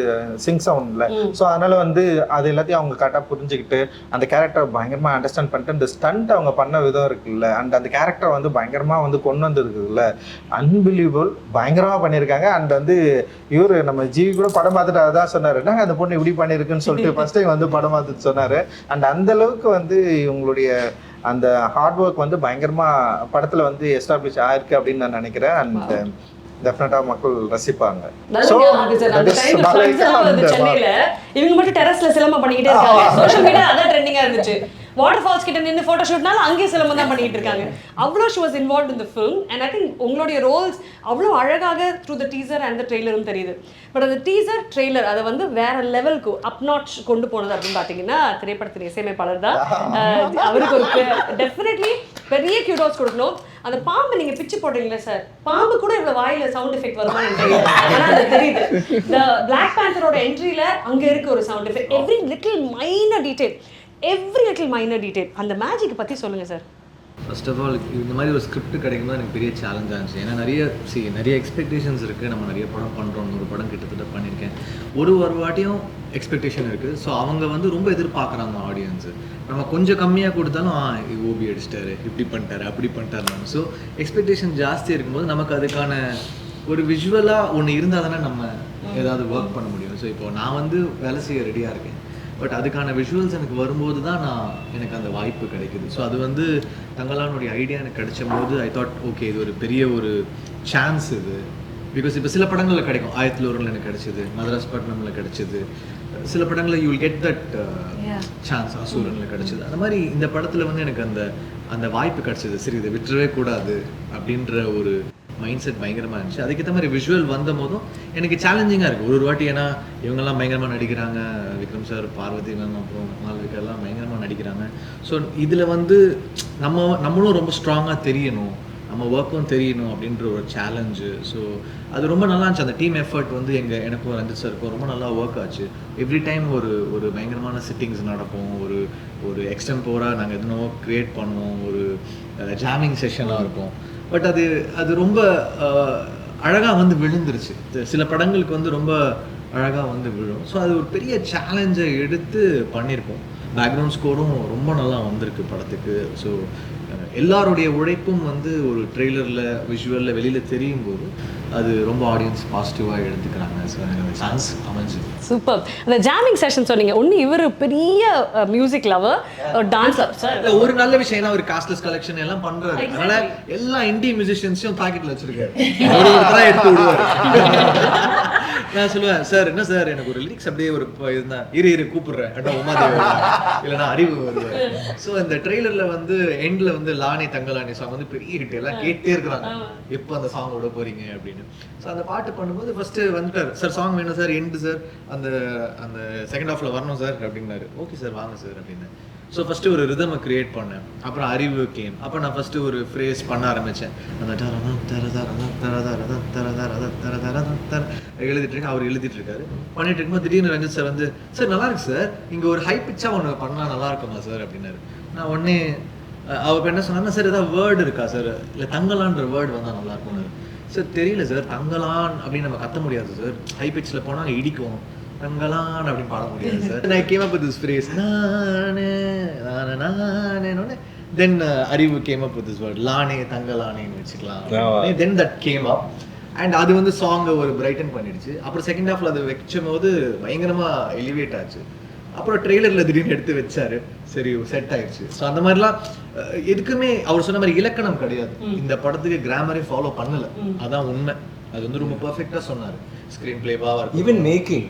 சிங் சவுண்டில். ஸோ அதனால் வந்து அது எல்லாத்தையும் அவங்க கரெக்டாக புரிஞ்சுக்கிட்டு அந்த கேரக்டரை பயங்கரமாக அண்டர்ஸ்டாண்ட் பண்ணிட்டு இந்த ஸ்டண்ட் அவங்க பண்ண விதம் இருக்குல்ல, அண்ட் அந்த கேரக்டரை வந்து பயங்கரமாக வந்து கொண்டு வந்துருக்குதுல்ல, அன்பிலீவபிள், பயங்கரமாக பண்ணியிருக்காங்க. அண்ட் வந்து இவர் நம்ம ஜிவி கூட படம் பார்த்துட்டு அதான் சொன்னார், என்னங்க அந்த பொண்ணு இப்படி பண்ணியிருக்குன்னு சொல்லிட்டு ஃபர்ஸ்ட் டைம் வந்து படம் பார்த்துட்டு சொன்னார். அண்ட் அந்தளவுக்கு வந்து இவங்களுடைய அந்த ஹார்ட் ஒர்க் வந்து பயங்கரமாக படத்தில் வந்து எஸ்டாப்ளிஷ் ஆயிருக்கு அப்படின்னு நான் நினைக்கிறேன். அண்ட் டெஃபினட்டா மக்கள் ரசிப்பாங்க. சென்னையில இவங்க மட்டும் டெரஸ்ல சிலம்பம் பண்ணிக்கிட்டே இருக்காங்க. சோஷியல் மீடியா அதான் ட்ரெண்டிங்கா இருந்துச்சு. வாட்டர் ஃபால்ஸ் கிட்ட நின்று ஃபோட்டோ ஷூட்னாலும் அங்கேயே சிலம்பம் தான் பண்ணிட்டு இருக்காங்க. அவ்வளோ she was involve in the film. And I think உங்களுடைய ரோல்ஸ் அவ்வளோ அழகாக through the teaser and the ட்ரெய்லரும் தெரியுது. பட் அந்த டீசர் ட்ரெய்லர் அதை வந்து வேற லெவலுக்கு அப் நாட்ச் கொண்டு போனது அப்படின்னு பார்த்தீங்கன்னா திரைப்படத்தின் இசையமைப்பாளர் தான். அவருக்கு ஒரு டெஃபினெட்லி பெரிய கியூடோஸ் கொடுக்கணும். அந்த பாம்பு நீங்க பிச்சு போடுறீங்களா சார், பாம்பு கூட இவ்வளவு வாயில சவுண்ட் எஃபெக்ட் வருமா தெரியல, ஆனா அது தெரியுது. இந்த பிளாக் பேந்தரோட என்ட்ரியில அங்க இருக்க ஒரு sound effect, every little minor detail, அந்த மேஜிக் பத்தி சொல்லுங்க சார். ஃபர்ஸ்ட் ஆஃப் ஆல் இந்த மாதிரி ஒரு ஸ்கிரிப்ட் கிடைக்கும்போது எனக்கு பெரிய சேலஞ்சாக இருந்துச்சு. ஏன்னா நிறைய எக்ஸ்பெக்டேஷன்ஸ் இருக்குது. நம்ம நிறைய படம் பண்ணுறோம், ஒரு படம் கிட்டத்தட்ட பண்ணியிருக்கேன். ஒரு வாட்டியும் எக்ஸ்பெக்டேஷன் இருக்குது. ஸோ அவங்க வந்து ரொம்ப எதிர்பார்க்குறாங்க ஆடியன்ஸு. நம்ம கொஞ்சம் கம்மியாக கொடுத்தாலும் ஓபி அடிச்சிட்டாரு, இப்படி பண்ணிட்டாரு, அப்படி பண்ணிட்டாரு. ஸோ எக்ஸ்பெக்டேஷன் ஜாஸ்தி இருக்கும்போது நமக்கு அதுக்கான ஒரு விஷுவலாக ஒன்று இருந்தால் தானே நம்ம ஏதாவது ஒர்க் பண்ண முடியும். ஸோ இப்போ நான் வந்து வேலை செய்ய ரெடியாக இருக்கேன். பட் அதுக்கான விஷுவல்ஸ் எனக்கு வரும்போது தான் எனக்கு அந்த வாய்ப்பு கிடைக்குது. ஸோ அது வந்து தங்கலானுடைய ஐடியா எனக்கு கிடைச்ச போது ஐ தாட் ஓகே இது ஒரு பெரிய ஒரு சான்ஸ் இது. பிகாஸ் இப்போ சில படங்களில் கிடைக்கும், ஆயிரத்தில் ஒருவரில் எனக்கு கிடைச்சிது, மதராஸ் பட்டினமில் கிடைச்சிது, சில படங்களில் you will get that chance, அசூரனில் கிடைச்சிது. அந்த மாதிரி இந்த படத்தில் வந்து எனக்கு அந்த வாய்ப்பு கிடைச்சிது. சரி இதை விட்டுறவே கூடாது அப்படின்ற ஒரு மைண்ட் செட் பயங்கரமாக இருந்துச்சு. அதுக்கேற்ற மாதிரி விஷுவல் வந்த போதும் எனக்கு சேலஞ்சிங்காக இருக்குது ஒரு வாட்டி. ஏன்னா இவங்கெல்லாம் பயங்கரமாக நடிக்கிறாங்க, விக்ரம் சார், பார்வதி மேம், அப்புறம் மால்விகா எல்லாம் பயங்கரமாக நடிக்கிறாங்க. ஸோ இதில் வந்து நம்மளும் ரொம்ப ஸ்ட்ராங்காக தெரியணும், நம்ம ஒர்க்கும் தெரியணும் அப்படின்ற ஒரு சேலஞ்சு. ஸோ அது ரொம்ப நல்லா இருந்துச்சு. அந்த டீம் எஃபர்ட் வந்து எனக்கும் ரஞ்சித் சாருக்கும் ரொம்ப நல்லா ஒர்க் ஆச்சு. எவ்ரி டைம் ஒரு பயங்கரமான சிட்டிங்ஸ் நடக்கும், ஒரு எக்ஸ்டெம்போராக நாங்கள் எதுனோ க்ரியேட் பண்ணுவோம், ஒரு ஜாமிங் செஷனாக இருக்கும். பட் அது ரொம்ப அழகாக வந்து விழுந்துருச்சு. சில படங்களுக்கு வந்து ரொம்ப அழகாக வந்து விழும். ஸோ அது ஒரு பெரிய சேலஞ்சை எடுத்து பண்ணியிருக்கோம். பேக்ரவுண்ட் ஸ்கோரும் ரொம்ப நல்லா வந்திருக்கு படத்துக்கு. ஸோ எல்லாருடைய உழைப்பும் வந்து ஒரு ட்ரெய்லரில் விஷுவலில் வெளியில் தெரியும் போது அது ரொம்ப ஆடியன்ஸ் பாசிட்டிவாக எடுத்துக்கிறாங்க. ஸோ எனக்கு சான்ஸ் அமைஞ்சு சூப்பர். அந்த ஜாமிங் செஷன் சொன்னீங்க, ஒன்று இவர் பெரிய மியூசிக் லவர், டான்ஸ் லவர். ஒரு நல்ல விஷயம் ஒரு காஸ்ட்லெஸ் கலெக்ஷன் எல்லாம் பண்றாரு. அதனால எல்லா இந்திய மியூசிஷியன்ஸையும் பாக்கெட்ல வச்சிருக்காரு, எடுத்து விடுவாரு. நான் சொல்லுவேன், சார் என்ன சார் எனக்கு ஒரு லிரிக்ஸ் அப்படியே ஒரு இருந்தா இரு கூப்பிடுறேன், உமாதேவி இல்லைன்னா அறிவு வருவார். ஸோ இந்த ட்ரெய்லர்ல வந்து எண்ட்ல வந்து லானி தங்கலானி சாங் வந்து பெரிய ஹிட், எல்லாம் கேட்டே இருக்கிறாங்க எப்போ அந்த சாங் விட போறீங்க அப்படின்னு. ஸோ அந்த பாட்டு பண்ணும்போது ஃபர்ஸ்ட் வந்துட்டார், சார் சாங் வேணும் சார், எண்டு சார் அந்த செகண்ட் ஹாஃப்ல வரணும் சார் அப்படின்னாரு. ஓகே சார் வாங்க சார் அப்படின்னு. ஸோ ஃபஸ்ட்டு ஒரு ரிதமை க்ரியேட் பண்ணேன். அப்புறம் அறிவு கேம். அப்போ நான் ஃபஸ்ட்டு ஒரு ஃப்ரேஸ் பண்ண ஆரம்பித்தேன். அந்த எழுதிட்டுருக்கேன், அவர் எழுதிட்டுருக்காரு. பண்ணிட்டு இருக்கும்போது திடீர்னு ரஞ்சித் சார் வந்து, சார் நல்லா இருக்கு சார், இங்கே ஒரு ஹை பிச்சாக ஒன்று பண்ணால் நல்லா இருக்குமா சார் அப்படின்னாரு. நான் உடனே அவர் என்ன சொன்னாங்க, சார் ஏதாவது வேர்டு இருக்கா சார், இல்லை தங்கலான்ற வேர்டு வந்தால் நல்லா இருக்கும்னாரு. சார் தெரியல சார், தங்கலான் அப்படின்னு நம்ம கத்த முடியாது சார், ஹை பிச்சில் போனால் இடிக்கும், தங்கலான் அப்படின்னு பாட முடியாது சார். நான் came up with this phrase, நானே then Arivu came up with this word லானே தங்கலானேன்னு வச்சுக்கலாம். Then that came up and அது வந்து சாங்கை ஒரு பிரைட்டன் பண்ணிடுச்சு. அப்புறம் செகண்ட் ஹாஃப்ல அதை வச்சும் போது பயங்கரமா எலிவேட் ஆச்சு. அப்புறம் ட்ரெய்லர்ல திடீர்னு எடுத்து வச்சாரு, சரி செட் ஆயிடுச்சு. ஸோ அந்த மாதிரிலாம் எதுக்குமே அவர் சொன்ன மாதிரி இலக்கணம் கிடையாது. இந்த படத்துக்கு கிராமரே ஃபாலோ பண்ணல, அதான் உண்மை. அது வந்து ரொம்ப பெர்ஃபெக்ட்டா சொன்னாரு. ஸ்கிரீன் பிளேவா இருக்கு, ஈவன் மேக்கிங்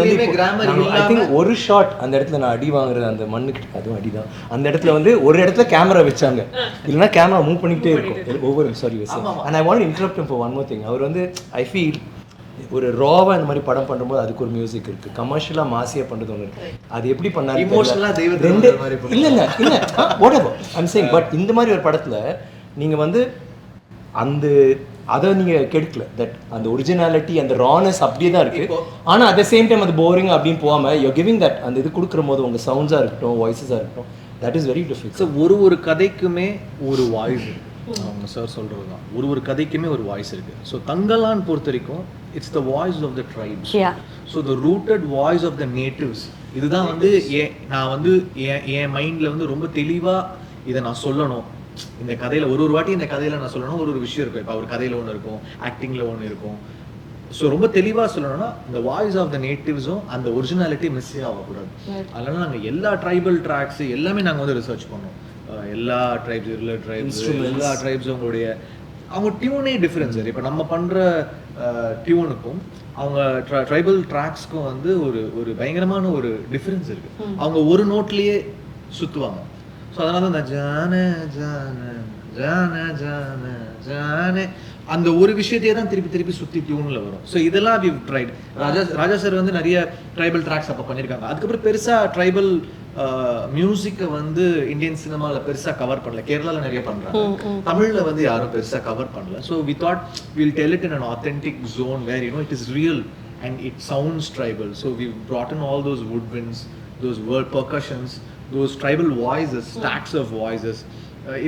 வந்து கிராமர் ஐ திங்க் ஒரு ஷாட் அந்த இடத்துல நான் அடி வாங்குறது அந்த மண்ணுக்கு, அதுவும் அடிதான். அந்த இடத்துல வந்து ஒரு இடத்துல கேமரா வச்சாங்க, இல்லைன்னா கேமரா மூவ் பண்ணிக்கிட்டே இருக்கும் ஒவ்வொரு sorry. And I want interrupt for one more thing. அவர் வந்து ஐ ஃபீல் ஒரு ராவா இந்த மாதிரி படம் பண்ணும்போது அதுக்கு ஒரு மியூசிக் இருக்கு, கமர்ஷியலா மாசியா பண்றது ஒன்று இருக்கு. அது எப்படி பண்ணாரு இமோஷனலா ரெண்டு இல்ல whatever I'm saying. பட் இந்த மாதிரி ஒரு படத்துல நீங்க வந்து அந்த அதை நீங்க கெடுக்கல, தட் அந்த ஒரிஜினாலிட்டி அந்த ரானஸ் அப்படியே தான் இருக்கு. ஆனா அட் த சேம் டைம் அது போரிங் அப்படின்னு போகாம யூ கிவிங் தட் அந்த இது கொடுக்குற போது உங்க சவுண்ட்ஸா இருக்கட்டும், வாய்ஸஸா இருக்கட்டும், that is very difficult. So ஒரு கதைக்குமே ஒரு வாய்ஸ் இருக்கு. அவங்க சார் சொல்றது தான், ஒரு கதைக்குமே ஒரு வாய்ஸ் இருக்கு. ஸோ தங்கலான் பொறுத்த வரைக்கும் it's the voice of the tribes. So the rooted voice of the natives. இதுதான் வந்து நான் வந்து என் மைண்ட்ல வந்து ரொம்ப தெளிவா இதை நான் சொல்லணும். இந்த கதையில ஒரு வாட்டி இந்த கதையில நான் சொல்லணும், ஒரு விஷயம் இருக்கும். இப்போ ஒரு கதையில ஒன்று இருக்கும், ஆக்டிங்ல ஒன்று இருக்கும். ஸோ ரொம்ப தெளிவா சொல்லணும்னா இந்த வாய்ஸ் ஆஃப் த நேட்டிவ்ஸும் அந்த ஒரிஜினாலிட்டி மிஸ்ஸே ஆகக்கூடாது. அதனால நாங்கள் எல்லா ட்ரைபல் ட்ராக்ஸ் எல்லாமே நாங்கள் வந்து ரிசர்ச் பண்ணோம். எல்லா ட்ரைப்ஸ், எல்லா ட்ரைப்ஸும் அவங்க டியூனே டிஃப்ரென்ஸ். இப்போ நம்ம பண்ற டியூனுக்கும் அவங்க ட்ரைபல் ட்ராக்ஸ்க்கும் வந்து ஒரு பயங்கரமான ஒரு டிஃப்ரென்ஸ் இருக்கு. அவங்க ஒரு நோட்லயே சுற்றுவாங்க. ஸோ அதனால தான் இந்த ஜான ஜான ஜான ஜான ஜானே அந்த ஒரு விஷயத்தையே தான் திருப்பி திருப்பி சுற்றி டியூனில் வரும். ஸோ இதெல்லாம் வி ட்ரைட். ராஜா சார் வந்து நிறைய ட்ரைபல் ட்ராக்ஸ் அப்போ பண்ணியிருக்காங்க. அதுக்கப்புறம் பெருசாக ட்ரைபல் மியூசிக்கை வந்து இந்தியன் சினிமாவில் பெருசாக கவர் பண்ணல. கேரளாவில் நிறைய பண்ணுறாங்க, தமிழில் வந்து யாரும் பெருசாக கவர் பண்ணல. So we thought will tell it in an authentic zone where it is real and it sounds tribal. So we've brought in all those woodwinds, those word percussions, those tribal voices, stacks of voices.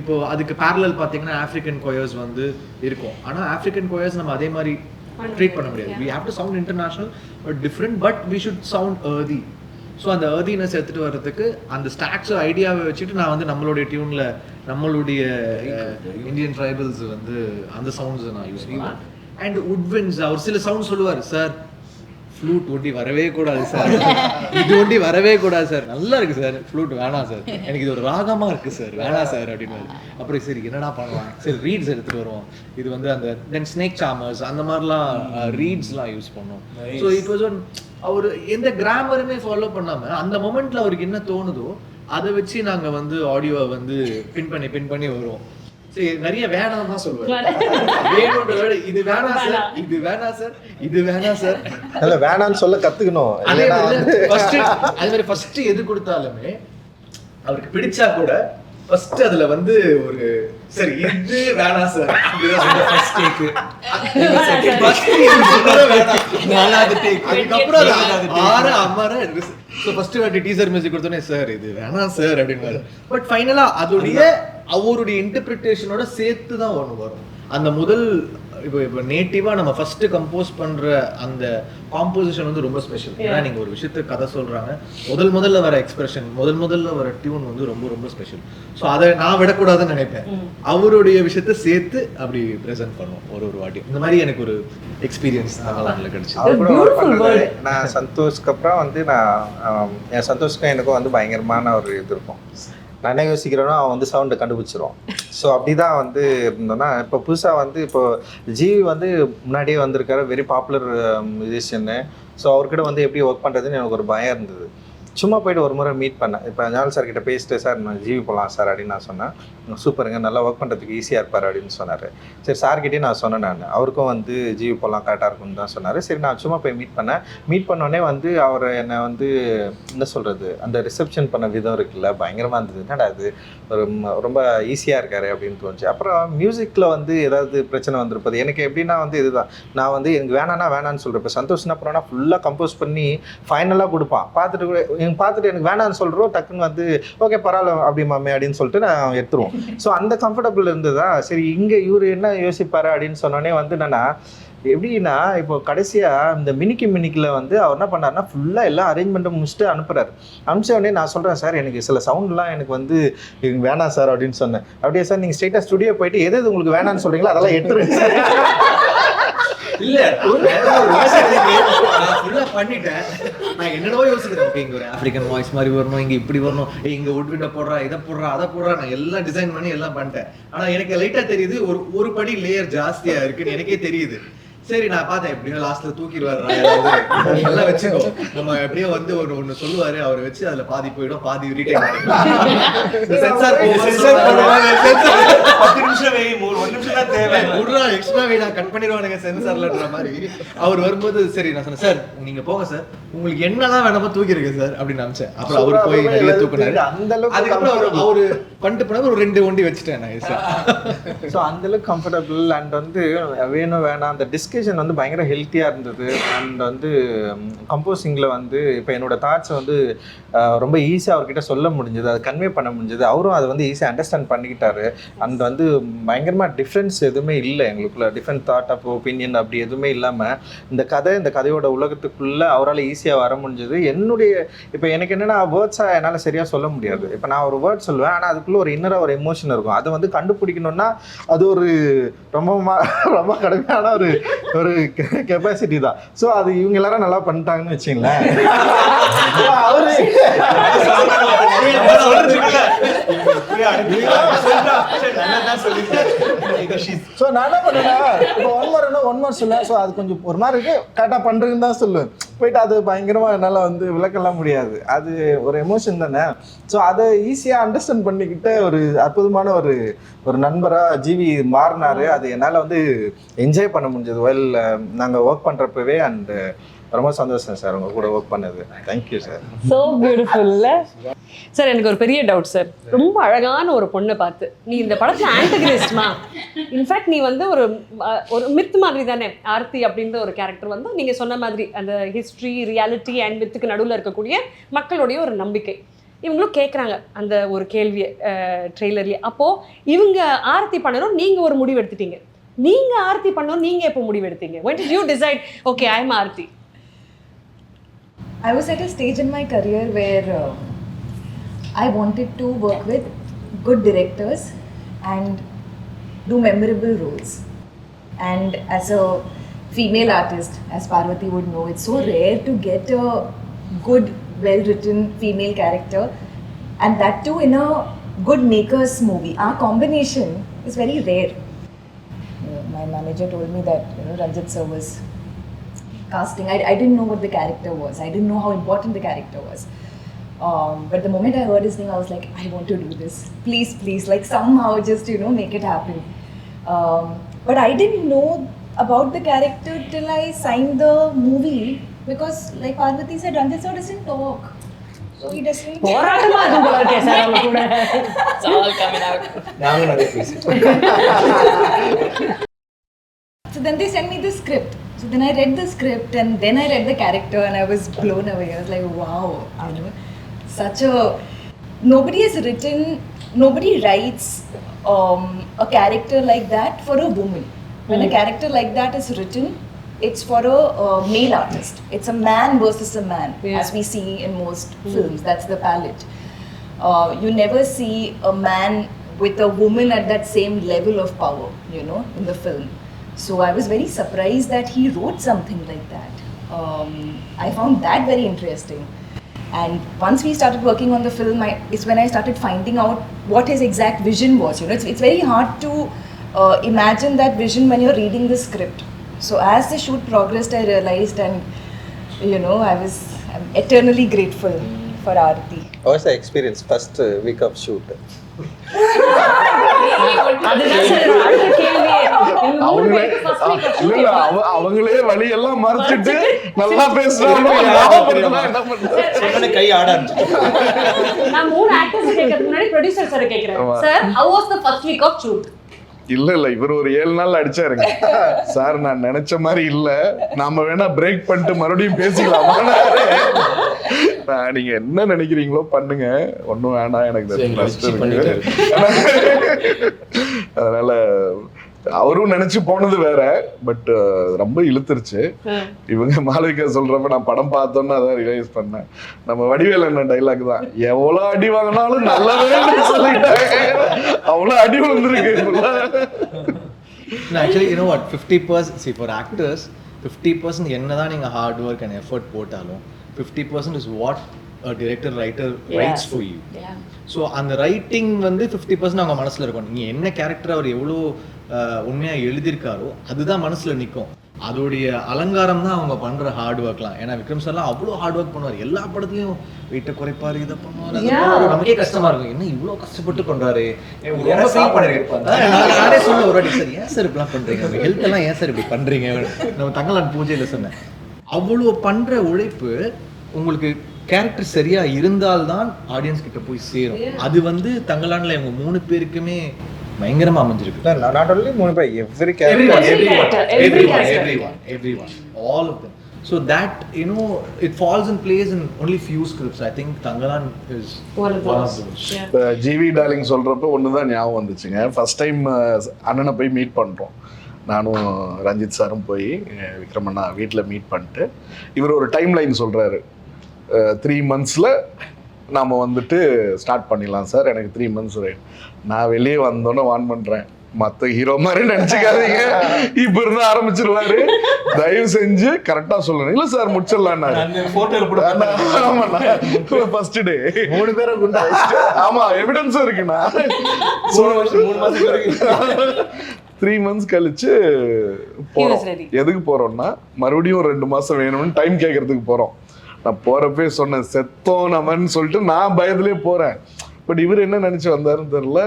இப்போ அதுக்கு parallel பார்த்தீங்கன்னா African choirs வந்து இருக்கும். ஆனால் African choirs நம்ம அதே மாதிரி treat பண்ண முடியாது. we have to sound international but different, but we should sound earthy. So அந்த earthiness எடுத்துகிட்டு வர்றதுக்கு அந்த ஸ்டாக்ஸ் ஐடியாவை வச்சுட்டு நான் வந்து நம்மளுடைய டியூனில் நம்மளுடைய இந்தியன் ட்ரைபல்ஸ் வந்து அந்த சவுண்ட்ஸ் நான் யூஸ் பண்ணுவேன். அண்ட் woodwinds அவர் சில சவுண்ட் சொல்லுவார், சார் ஃப்ளூட் ஒண்டி வரவே கூடாது சார், இது ஒண்டி வரவே கூடாது சார், நல்லா இருக்கு சார் ஃப்ளூட் வேணாம் சார், எனக்கு இது ஒரு ராகமா இருக்கு சார் வேணாம் சார் அப்படின்னு. அப்புறம் சரி என்னடா பண்ணலாம், சரி ரீட்ஸ் எடுத்துட்டு வருவோம். இது வந்து அந்த தென் ஸ்னேக் சாமர்ஸ் அந்த மாதிரிலாம் ரீட்ஸ்லாம் யூஸ் பண்ணோம். So it was one hour எந்த கிராமருமே ஃபாலோ பண்ணாம அந்த மொமெண்ட்ல அவருக்கு என்ன தோணுதோ அதை வச்சு நாங்க வந்து ஆடியோவை வந்து பின் பண்ணி வருவோம். சரி நிறைய வேணாம் தான் சொல்லுவேன். இது வேணாம் சார், இது வேணாம் சார், இது வேணாம் சார், இல்ல வேணாம்னு சொல்ல கத்துக்கணும். அதே மாதிரி ஃபர்ஸ்ட் எது கொடுத்தாலுமே அவருக்கு பிடிச்சா கூட ஃபர்ஸ்ட் அதுல வந்து ஒரு சரி இது வேணாம் சார் ஃபர்ஸ்ட் டேக், ஃபர்ஸ்ட் நாலாவது டேக், அதுக்கப்புறம் ஆறு அம்மாரா இருக்கு. ஸோ ஃபர்ஸ்ட் வாட்டி டீசர் மியூசிக் கொடுத்தோன்னே சார் இது வேணாம் சார் அப்படின்னு. பட் ஃபைனலா அதோடைய அவருடைய இன்டர்பிரிட்டேஷனோட சேர்த்து தான் ஒன்று வரும். அந்த முதல் இப்போ நேட்டிவா நம்ம ஃபர்ஸ்ட் கம்போஸ் பண்ற அந்த காம்போசிஷன் வந்து ரொம்ப ஸ்பெஷல். ஏன்னா நீங்க ஒரு விஷயத்துக்கு கதை சொல்றாங்க, முதல்ல வர எக்ஸ்பிரஷன், முதல்ல வர டியூன் வந்து ரொம்ப ரொம்ப ஸ்பெஷல். ஸோ அதை நான் விடக்கூடாதுன்னு நினைப்பேன். அவருடைய விஷயத்த சேர்த்து அப்படி ப்ரெசென்ட் பண்ணுவோம் ஒரு வாட்டி. இந்த மாதிரி எனக்கு ஒரு எக்ஸ்பீரியன்ஸ் தமிழ்நாட்டில் கிடைச்சது. நான் சந்தோஷ்க்கு அப்புறம் வந்து என் சந்தோஷ்க்கும் எனக்கும் வந்து பயங்கரமான ஒரு இது இருக்கும். நான் என்ன யோசிக்கிறேன்னா அவன் வந்து சவுண்டை கண்டுபிடிச்சிருவான். ஸோ அப்படி தான் வந்து இருந்தோன்னா இப்போ புதுசாக வந்து இப்போ ஜிவி வந்து முன்னாடியே வந்திருக்காரு, வெரி பாப்புலர் மியூசிஷியன்னு. ஸோ அவர்கிட்ட வந்து எப்படி ஒர்க் பண்ணுறதுன்னு எனக்கு ஒரு பயம் இருந்தது. சும்மா போய்ட்டு ஒரு முறை மீட் பண்ணேன். இப்போ ஞானல் சார் கிட்ட பேசிட்டு சார் நான் ஜிவி போகலாம் சார் அப்படின்னு நான் சொன்னேன். சூப்பருங்க, நல்லா ஒர்க் பண்ணுறதுக்கு ஈஸியாக இருப்பார் அப்படின்னு சொன்னார். சரி சார்கிட்டே நான் சொன்னேன், நான் அவருக்கும் வந்து ஜிவி போகலாம் கரெக்டாக இருக்கும்னு தான் சொன்னார். சரி நான் சும்மா போய் மீட் பண்ணேன். மீட் பண்ணோடனே வந்து அவர் என்னை வந்து என்ன சொல்கிறது, அந்த ரிசப்ஷன் பண்ண விதம் இருக்குல்ல பயங்கரமாக இருந்தது. என்னடா அது ஒரு ரொம்ப ஈஸியாக இருக்காரு அப்படின்னு தோணுச்சு. அப்புறம் மியூசிக்கில் வந்து ஏதாவது பிரச்சனை வந்திருப்பது எனக்கு எப்படின்னா வந்து இதுதான், நான் வந்து எனக்கு வேணான்னு சொல்கிறேன். இப்போ சந்தோஷம்னா அப்புறம்னா ஃபுல்லாக கம்போஸ் பண்ணி ஃபைனலாக கொடுப்பான். பார்த்துட்டு எனக்கு வேணான்னு சொல்கிறோம், டக்குன்னு வந்து ஓகே பரவாயில்ல அப்படி மாமே அப்படின்னு சொல்லிட்டு நான் எடுத்துருவோம். ஸோ அந்த கம்ஃபர்டபுள் இருந்ததா. சரி இங்கே இவர் என்ன யோசிப்பாரு அப்படின்னு சொன்னோடனே வந்து என்னன்னா எப்படின்னா இப்போ கடைசியாக இந்த மினிக்கில் வந்து அவர் என்ன பண்ணாருன்னா ஃபுல்லாக எல்லாம் அரேஞ்ச்மெண்ட்டை முடிச்சுட்டு அனுப்புகிறாரு. அனுப்பிச்ச உடனே நான் சொல்கிறேன் சார் எனக்கு சில சவுண்ட்லாம் எனக்கு வந்து வேணாம் சார் அப்படின்னு சொன்னேன். அப்படியே சார் நீங்கள் ஸ்ட்ரெயிட்டாக ஸ்டுடியோ போயிட்டு எது உங்களுக்கு வேணான்னு சொல்கிறீங்களோ அதெல்லாம் எடுத்துருங்க சார். இல்ல பண்ணிட்டேன். நான் என்னடோ யோசிக்கிறேன், இங்க ஒரு ஆப்பிரிக்கன் வாய்ஸ் மாதிரி வரணும், இங்க இப்படி வரணும், இங்க உட்விண்ட போடுறா, இதை போடுறா, அதை போடுறா, நான் எல்லாம் டிசைன் பண்ணி எல்லாம் பண்ணிட்டேன். ஆனா எனக்கு லைட்டா தெரியுது ஒரு படி லேயர் ஜாஸ்தியா இருக்குன்னு எனக்கே தெரியுது. சரி நான் பார்த்தேன் எப்படின்னா லாஸ்ட்ல தூக்கிடுவாரு எல்லாம் வச்சுக்கோ, நம்ம எப்படியோ வந்து ஒன்னு சொல்லுவாரு, அவரை வச்சு அதுல பாதி போயிடும், பாதி ரீடைன் பண்ணிக்கலாம். சென்சார் 10 நிமிஷம் வை, 1 நிமிஷம் தான் தேவை, உடனே எக்ஸ்ட்ரா வை நான் கட் பண்ணிடுவானுங்க சென்சார்லன்ற மாதிரி. அவர் வரும்போது சரி நான் சொன்னேன், சார் நீங்க போங்க சார், உங்களுக்கு என்னதான் வேணாமோ தூக்கிருங்க சார் அப்படின்னு நினைச்சேன். அப்புறம் அவர் போய் நிறைய தூக்குனாரு. அதுக்கப்புறம் அவரு பண்ணிட்டு போனாரு, ஒரு 2 ஒண்டி வச்சுட்டேன் நான் சார். ஸோ அந்த அளவுக்கு கம்ஃபர்டபுள் அண்ட் வந்து வேணும் வேணாம் அந்த டிஸ்கஷன் வந்து பயங்கர ஹெல்த்தியாக இருந்தது. அண்ட் வந்து கம்போசிங்கில் வந்து இப்போ என்னோட தாட்ஸை வந்து ரொம்ப ஈஸியாக அவர்கிட்ட சொல்ல முடிஞ்சது, அதை கன்வே பண்ண முடிஞ்சது. அவரும் அதை வந்து ஈஸியாக அண்டர்ஸ்டாண்ட் பண்ணிக்கிட்டாரு. அண்ட் வந்து பயங்கரமாக டிஃப்ரென்ஸ் எதுவுமே இல்லை எங்களுக்குள்ள, டிஃப்ரெண்ட் தாட் ஆஃப் ஒப்பீனியன் அப்படி எதுவுமே இல்லாமல் இந்த கதையோட உலகத்துக்குள்ளே அவரால் ஈஸியாக வர முடிஞ்சது. என்னுடைய இப்போ எனக்கு என்னென்னா வேர்ட்ஸாக என்னால் சரியாக சொல்ல முடியாது. இப்போ நான் ஒரு வேர்ட் சொல்லுவேன், ஆனால் அதுக்குள்ளே ஒரு இன்னராக ஒரு எமோஷன் இருக்கும். அதை வந்து கண்டுபிடிக்கணும்னா அது ஒரு ரொம்ப கடுமையான ஒரு ஒரு கெப்பாசிட்டி தான். ஸோ அது இவங்க எல்லாரும் நல்லா பண்ணிட்டாங்கன்னு வச்சுங்களேன். அவரு ஸோ நான் என்ன பண்ணேன்னா இப்போ ஒன் மார் சொல்ல, ஸோ அது கொஞ்சம் ஒரு மாதிரி இருக்கு, கரெக்டாக பண்ணுறதுன்னு தான் சொல்லுவேன். போயிட்டு அது பயங்கரமாக என்னால் வந்து விளக்கலாம் முடியாது, அது ஒரு எமோஷன் தானே. ஸோ அதை ஈஸியாக அண்டர்ஸ்டாண்ட் பண்ணிக்கிட்ட ஒரு அற்புதமான ஒரு நண்பராக ஜிவி மாறினாரு. அது என்னால் வந்து என்ஜாய் பண்ண முடிஞ்சது வெல் நாங்கள் ஒர்க் பண்ணுறப்பவே. அண்ட் ரொம்ப சந்தோஷம் சார் உங்க கூட ஒர்க் பண்ணது. Thank you sir. ஸோ பியூட்டிஃபுல்ல சார். எனக்கு ஒரு பெரிய டவுட் சார். ரொம்ப அழகான ஒரு பொண்ணை பார்த்து நீ இந்த படத்தில் ஆன்டகனிஸ்ட்மா, இன்ஃபேக்ட் நீ வந்து ஒரு மித் மாதிரி தானே ஆர்த்தி அப்படின்ற ஒரு கேரக்டர் வந்து நீங்கள் சொன்ன மாதிரி அந்த ஹிஸ்ட்ரி, ரியாலிட்டி அண்ட் மித்துக்கு நடுவில் இருக்கக்கூடிய மக்களுடைய ஒரு நம்பிக்கை. இவங்களும் கேட்குறாங்க அந்த ஒரு கேள்வியை ட்ரெய்லர்லேயே. அப்போது இவங்க ஆர்த்தி பண்ணணும், நீங்கள் ஒரு முடிவு எடுத்துட்டீங்க. நீங்கள் ஆர்த்தி பண்ணணும், நீங்கள் எப்போ முடிவு எடுத்தீங்க? when did you decide okay I am Aarthi? I was at a stage in my career where I wanted to work with good directors and do memorable roles. And as a female artist, as Parvati would know, it's so rare to get a good, well-written female character, and that too in a good maker's movie. Our combination is very rare. My manager told me that Ranjit sir was casting. I didn't know what the character was. I didn't know how important the character was. But the moment I heard his name, I was like, I want to do this. Please, like somehow just make it happen. But I didn't know about the character till I signed the movie, because like Parvati said, Ranjit sir doesn't talk. So he doesn't. போராட்டமா இருக்கும் போல இருக்கே sir அவங்க கூட. It's all coming out. நாங்க நிறைய பேசிட்டோம். So then they sent me the script. So then I read the script and then I read the character and I was blown away. I was like, wow, such a... Nobody writes a character like that for a woman. When a character like that is written, it's for a male artist. It's a man versus a man, as we see in most films. That's the palette. You never see a man with a woman at that same level of power, in the film. So I was very surprised that he wrote something like that. I found that very interesting. And once we started working on the film, is when I started finding out what his exact vision was. It's very hard to imagine that vision when you're reading the script. So as the shoot progressed, I realized, and I'm eternally grateful for Aarti. How was the experience first week of shoot? அதுதான் sir அடுத்த கேள்வியே. நீங்க மூணு பேருக்கு first week of shooting அவங்களே வழி எல்லாம் மறைச்சிட்டு நல்லா பேசுறாங்க. கை ஆட ஆரம்பிச்சு. நான் மூணு ஆக்டர்ஸ் கேட்கறதுக்கு முன்னாடி ப்ரொடியூசர் சார் கேக்குறேன். Sir how was the first week of shoot? இல்ல இவர் ஒரு 7 நாள் அடிச்சாருங்க. சார் நான் நினைச்ச மாதிரி இல்ல, நாம வேணா பிரேக் பண்ணிட்டு மறுபடியும் பேசிக்கலாமா? நீங்க என்ன நினைக்கிறீங்களோ பண்ணுங்க, ஒன்னும் வேணாம், எனக்கு அதனால அவரும் நினைச்சு போனது வேற, பட் ரொம்ப இழுத்துருச்சு. இவங்க மாளவிகா சொல்றப்ப நான் படம் பார்த்தோன்னு அதான் ரியலைஸ் பண்ணேன். நம்ம வடிவேல் என்ன டைலாக் தான், எவ்வளவு அடி வாங்கினாலும் நல்லவே சொல்லிட்டாங்க, அவ்வளவு அடி வந்திருக்கு. Actually, you know what, 50%, see for actors 50% என்னதான் நீங்க ஹார்ட் ஒர்க் அண்ட் எஃபர்ட் போட்டாலும் 50% is what a director writer writes for you. So அந்த ரைட்டிங் வந்து 50% அவங்க மனசுல இருக்கும். நீங்க என்ன கேரக்டர் அவர் எவ்வளோ உண்மையா எழுதியிருக்காரோ அதுதான் மனசுல நிற்கும். அதோடைய அலங்காரம் தான் அவங்க பண்ற ஹார்ட் ஒர்க்லாம். ஏன்னா விக்ரம் சார்லாம் அவ்வளோ ஹார்ட் ஒர்க் பண்ணுவார், எல்லா படத்துலையும் வெயிட்டை குறைப்பாரு, இதை பண்ணுவார். நமக்கே கஷ்டமா இருக்கும், என்ன இவ்வளோ கஷ்டப்பட்டு பண்றாரு. நானே சொல்ல ஒரு வாட்டி, சார் ஏன் சார் இப்படிலாம் பண்றீங்க, ஹெல்த் எல்லாம் ஏன் சார் இப்படி பண்றீங்க, நம்ம தங்கலான் பூஜையில சொன்னேன். அவ்வளோ பண்ற உழைப்பு உங்களுக்கு கேரக்டர் சரியா இருந்தால்தான் ஆடியன்ஸ் கிட்ட போய் சேரும். அது வந்து தங்கலான்ல இவங்க 3 பேருக்குமே பயங்கரமா அமைஞ்சிருக்கு. Not only 3 பேர், everyone, all of them. So that, it falls in place in only few scripts. I think Tangalan is one of those. GV darling சொல்றப்ப ஒண்ணுதான் ஞாபகம் வந்துச்சுங்க. ஃபர்ஸ்ட் டைம் அண்ணனை போய் மீட் பண்றோம். நானும் ரஞ்சித் சாரும் போய் விக்ரமண்ணா வீட்டில் மீட் பண்ணிட்டு இவர் ஒரு டைம் லைன் சொல்றாரு, 3 monthsல நாம் வந்துட்டு ஸ்டார்ட் பண்ணிடலாம் சார், எனக்கு 3 months நான் வெளியே வந்தோன்னே வான் பண்ணுறேன், மற்ற ஹீரோ மாதிரி நினைச்சுக்காதீங்க, இப்ப இருந்து ஆரம்பிச்சிருவாரு, தயவு செஞ்சு கரெக்டா சொல்லணும். இல்ல சார் முடிச்சிடலான்னாரு. ஃபர்ஸ்ட் டே 3 பேரும் குண்டா. ஆமா எவிடன்ஸும் இருக்குண்ணா. 3 months கழிச்சு போறோம். எதுக்கு போறோம்னா மறுபடியும் 2 மாசம் வேணும்னு டைம் கேட்கறதுக்கு போறோம். நான் போறப்பே சொன்னேன் செத்தோம் நம்மன்னு சொல்லிட்டு நான் பயத்திலே போறேன். பட் இவர் என்ன நினைச்சு வந்தாருன்னு தெரியல.